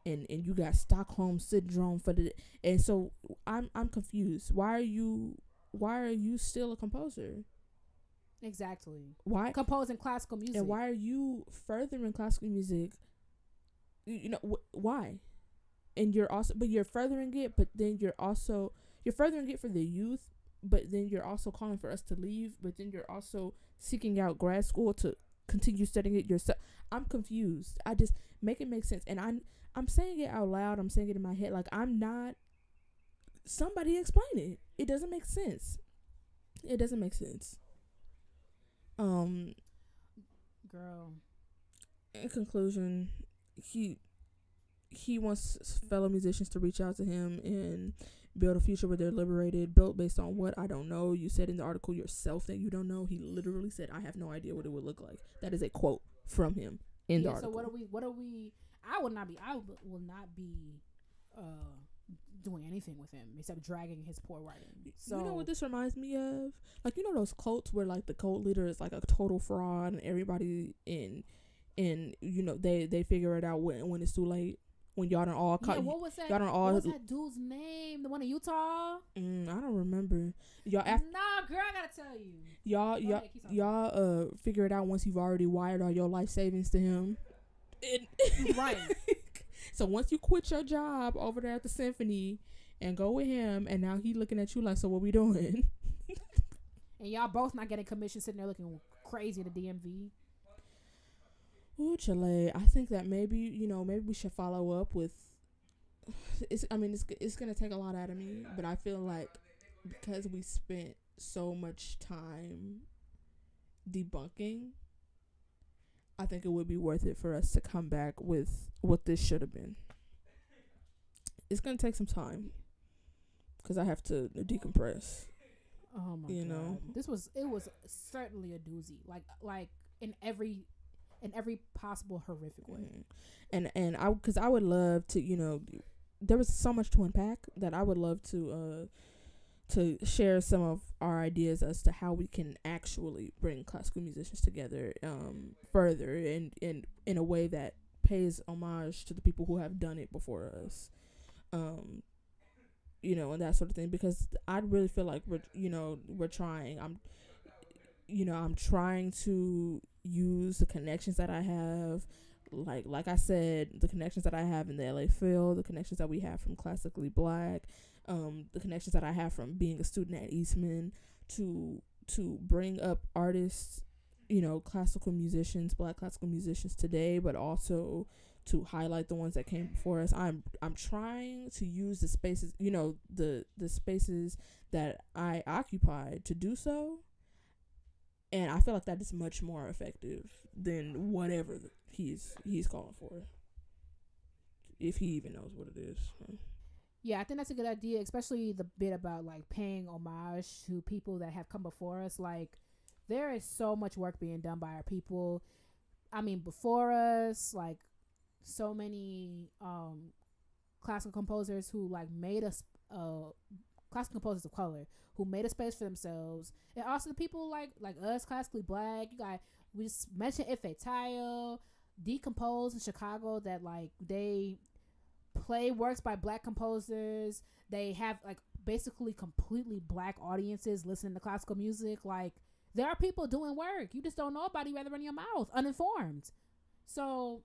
and you got Stockholm syndrome for the. And so I'm confused. Why are you still a composer? Exactly. Why composing classical music? And why are you furthering classical music? Why? And you're furthering it, but then you're furthering it for the youth. But then you're also calling for us to leave. But then you're also seeking out grad school to continue studying it yourself. I'm confused. I just make it make sense. And I'm saying it out loud. I'm saying it in my head. Like, I'm not. Somebody explain it. It doesn't make sense. It doesn't make sense. Girl. In conclusion, he wants fellow musicians to reach out to him and build a future where they're liberated, built based on what I don't know. You said in the article yourself that you don't know. He literally said, I have no idea what it would look like. That is a quote from him in the article. So what are we I will not be doing anything with him except dragging his poor writing. So you know what this reminds me of? Like, those cults where like the cult leader is like a total fraud and everybody they figure it out when it's too late. When y'all done all caught. Yeah, what was that? What was that dude's name? The one in Utah? I don't remember. Nah, girl, I gotta tell you. Y'all figure it out once you've already wired all your life savings to him. Right. So once you quit your job over there at the symphony and go with him, and now he looking at you like, so what we doing? And y'all both not getting commission, sitting there looking crazy at the DMV. Ooh, Chile. I think that maybe we should follow up with. It's gonna take a lot out of me, but I feel like because we spent so much time debunking, I think it would be worth it for us to come back with what this should have been. It's gonna take some time because I have to decompress. Oh my God! It was certainly a doozy. Like in every possible horrific way. And I would love to, there was so much to unpack that I would love to share some of our ideas as to how we can actually bring classical musicians together further and in a way that pays homage to the people who have done it before us. And that sort of thing, because I really feel like we're trying. I'm trying to use the connections that I have, like I said, the connections that I have in the LA field, the connections that we have from Classically Black, the connections that I have from being a student at Eastman to bring up artists classical musicians, Black classical musicians today, but also to highlight the ones that came before us. I'm trying to use the spaces, the spaces that I occupied to do so, and I feel like that is much more effective than whatever he's calling for, if he even knows what it is. Yeah, I think that's a good idea, especially the bit about like paying homage to people that have come before us. Like, there is so much work being done by our people. I mean, before us, like so many classical composers who like made us classical composers of color who made a space for themselves, and also the people like us, classically Black. We just mentioned Ifetayo, Decompose in Chicago, that like they play works by Black composers. They have like basically completely Black audiences listening to classical music. Like, there are people doing work. You just don't know about it. You rather run your mouth uninformed. So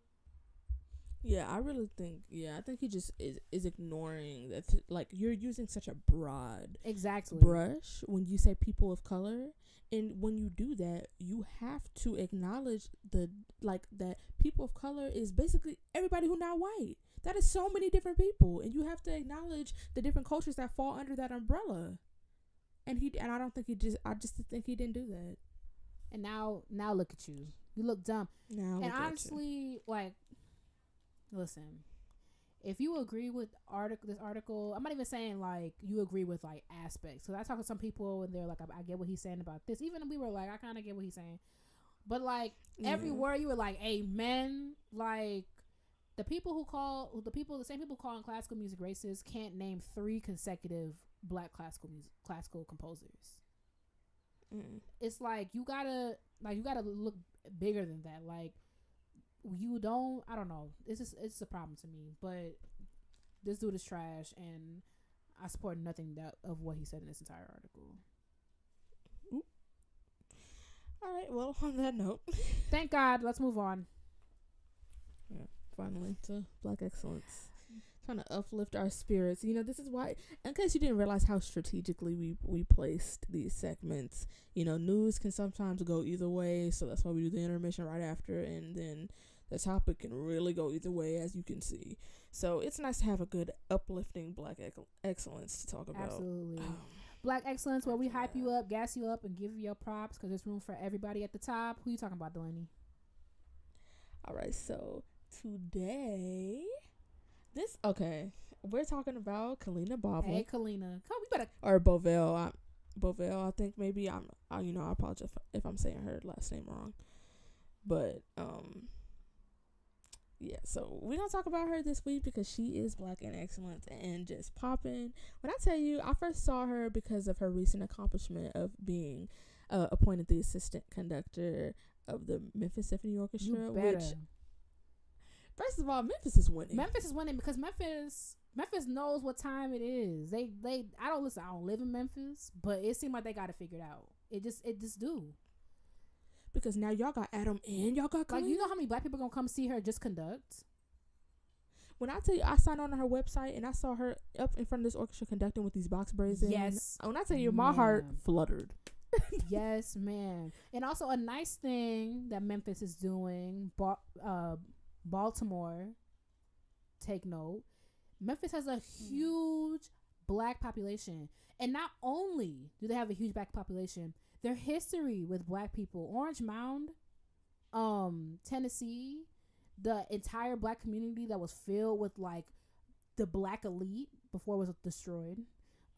yeah, I really think I think he just is ignoring that. Like, you're using such a broad brush when you say people of color, and when you do that, you have to acknowledge that people of color is basically everybody who not white. That is so many different people, and you have to acknowledge the different cultures that fall under that umbrella. And I don't think I just think he didn't do that. And now look at you. You look dumb. And honestly, like, listen, if you agree with this article, I'm not even saying like you agree with like aspects. So I talk to some people and they're like, I get what he's saying about this. Even we were like, I kind of get what he's saying. But like every word you were like, amen. Like, the same people calling classical music racist can't name 3 consecutive Black classical composers. It's like you gotta look bigger than that. Like, I don't know. It's a problem to me. But this dude is trash, and I support nothing of what he said in this entire article. Oop. All right. Well, on that note, thank God. Let's move on. Yeah. Finally to Black excellence. Trying to uplift our spirits. This is why, in case you didn't realize how strategically we placed these segments, news can sometimes go either way, so that's why we do the intermission right after, and then the topic can really go either way, as you can see. So it's nice to have a good uplifting Black excellence to talk about. Absolutely. Black excellence, where we hype you up, gas you up, and give you your props, because there's room for everybody at the top. Who you talking about, Delaney? All right, so today, we're talking about Kalena Bovell. Hey, Kalena, come, we better. Or Bovell. Bovell. I think maybe I apologize if I'm saying her last name wrong, but yeah. So we're gonna talk about her this week because she is Black and excellent and just popping. When I tell you, I first saw her because of her recent accomplishment of being appointed the assistant conductor of the Memphis Symphony Orchestra, which. First of all, Memphis is winning. Memphis is winning because Memphis knows what time it is. I don't live in Memphis, but it seemed like they got it figured out. It just do. Because now y'all got Adam and y'all got Kalena. Like, you know how many Black people gonna come see her just conduct? When I tell you, I signed on to her website and I saw her up in front of this orchestra conducting with these box braids in. Yes. When I tell you, my heart fluttered. Yes, man. And also a nice thing that Memphis is doing, Baltimore, take note. Memphis has a huge Black population, and not only do they have a huge Black population, their history with Black people, Orange Mound, Tennessee, the entire Black community that was filled with like the Black elite before it was destroyed.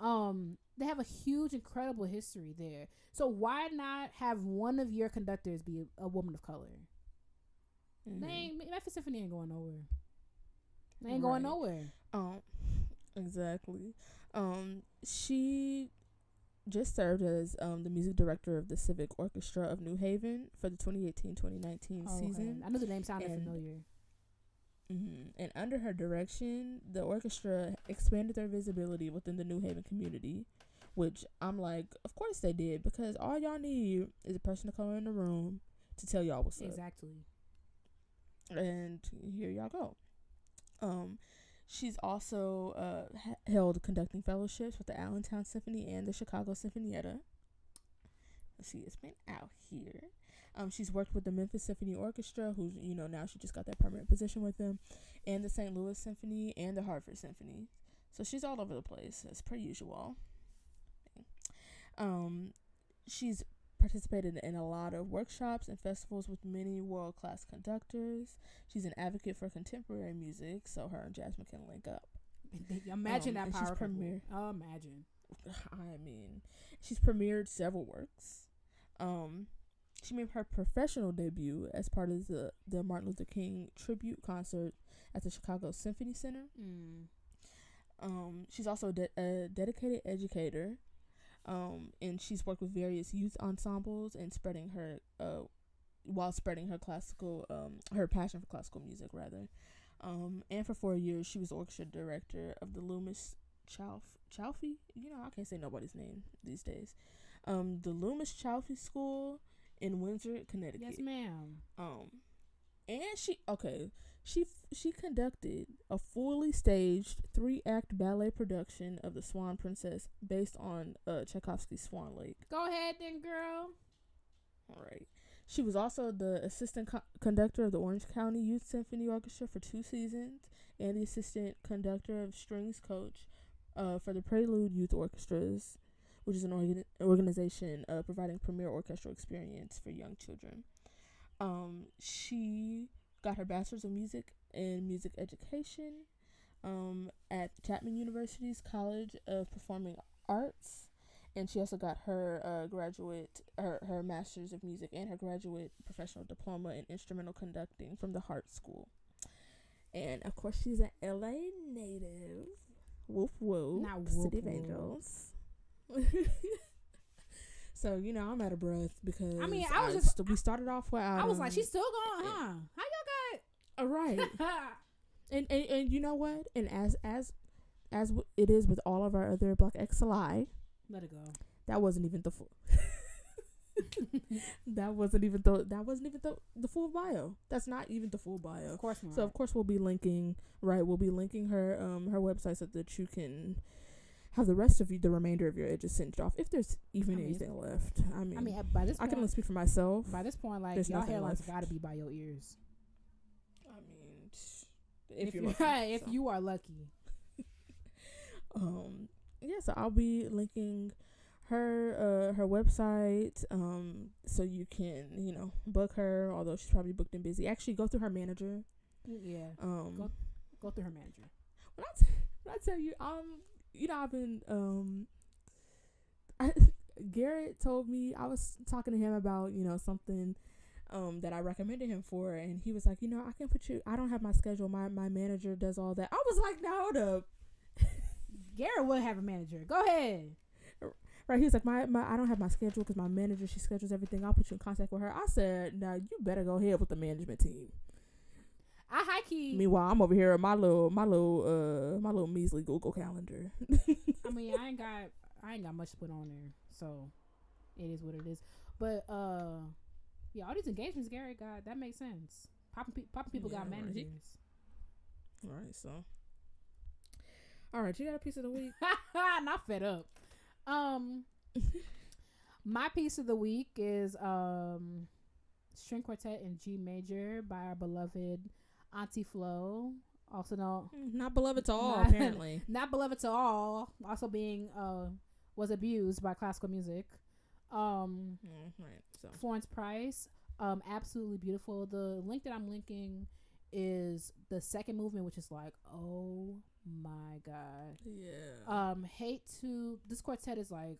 They have a huge, incredible history there. So why not have one of your conductors be a woman of color? Memphis Symphony ain't going nowhere. They ain't going nowhere. Exactly. She just served as the music director of the Civic Orchestra of New Haven for the 2018-2019 season. Okay. I knew the name sounded familiar. And under her direction, the orchestra expanded their visibility within the New Haven community, which I'm like, of course they did, because all y'all need is a person of color in the room to tell y'all what's up. Exactly. And here y'all go. She's also held conducting fellowships with the Allentown Symphony and the Chicago Sinfonietta. Let's see, it's been out here. She's worked with the Memphis Symphony Orchestra, who's, now she just got that permanent position with them, and the St. Louis Symphony and the Hartford Symphony. So she's all over the place, as per usual. She's participated in a lot of workshops and festivals with many world-class conductors. She's an advocate for contemporary music, so her and Jasmine can link up. Imagine that power. Imagine. I mean, she's premiered several works. She made her professional debut as part of the Martin Luther King tribute concert at the Chicago Symphony Center. She's also a dedicated educator. And she's worked with various youth ensembles and spreading her classical, her passion for classical music rather. And for 4 years, she was orchestra director of the Loomis Chaufey. I can't say nobody's name these days. The Loomis Chaufey School in Windsor, Connecticut. Yes, ma'am. And she conducted a fully staged 3-act ballet production of The Swan Princess based on Tchaikovsky's Swan Lake. Go ahead then, girl. All right. She was also the assistant conductor of the Orange County Youth Symphony Orchestra for 2 seasons and the assistant conductor of strings coach for the Prelude Youth Orchestras, which is an organization providing premier orchestral experience for young children. She got her Bachelor's of Music in Music Education at Chapman University's College of Performing Arts, and she also got her her Master's of Music and her graduate professional diploma in instrumental conducting from the Hart School. And of course, she's an LA native. Woof woof. Not City of woof. Angels. So I'm out of breath because we started off without. I was like, she's still going, huh? How y'all right. and you know what? And as it is with all of our other Black XLI, let it go. That wasn't even the full. that wasn't even the full bio. That's not even the full bio. Of course not. So of course we'll be linking her her website so that you can have the rest of the remainder of your edges singed off, if there's even anything left. I mean, by this point, I can only speak for myself. By this point, like, y'all hairlines got to be by your ears. I mean, if you're lucky, if you are lucky. So I'll be linking her website, so you can book her. Although she's probably booked and busy. Actually, go through her manager. Yeah. Go through her manager. When I tell you, I've been Garrett told me, I was talking to him about something that I recommended him for, and he was like, I can put you. I don't have my schedule. My manager does all that. I was like, now hold up. Garrett will have a manager. Go ahead. Right, he was like, my I don't have my schedule because my manager, she schedules everything. I'll put you in contact with her. I said, now you better go ahead with the management team. I high key. Meanwhile, I'm over here at my little measly Google Calendar. I mean, I ain't got much to put on there, so it is what it is. But yeah, all these engagements Gary got, that makes sense. Popping people got managers. Right, so. All right, you got a piece of the week? Not fed up. My piece of the week is String Quartet in G major by our beloved Auntie Flo, also known not beloved to all, apparently. Not beloved to all, also being was abused by classical music. Right. So Florence Price, absolutely beautiful. The link that I'm linking is the second movement, which is like, oh my god. Yeah. This quartet is like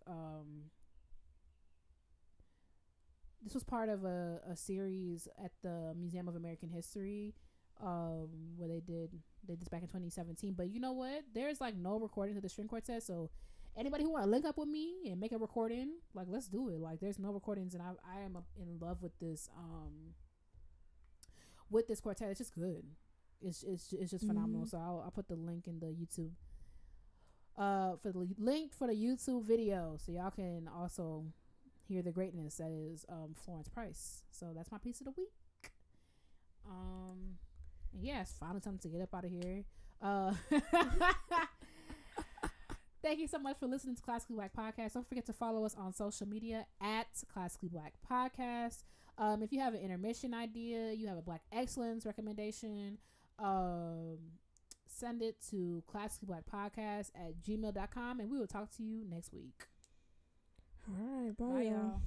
this was part of a series at the Museum of American History, where they did this back in 2017. But you know what? There's like no recording of the string quartet, so anybody who want to link up with me and make a recording, like, let's do it. Like, there's no recordings, and I am in love with this quartet. It's just good. It's just phenomenal. So I'll put the link in the YouTube for the link for the YouTube video, so y'all can also hear the greatness that is Florence Price. So that's my piece of the week. Yeah, it's finally time to get up out of here. Thank you so much for listening to Classically Black Podcast. Don't forget to follow us on social media at Classically Black Podcast. If you have an intermission idea, you have a Black excellence recommendation, send it to classicallyblackpodcast@gmail.com, and we will talk to you next week. All right, bye y'all.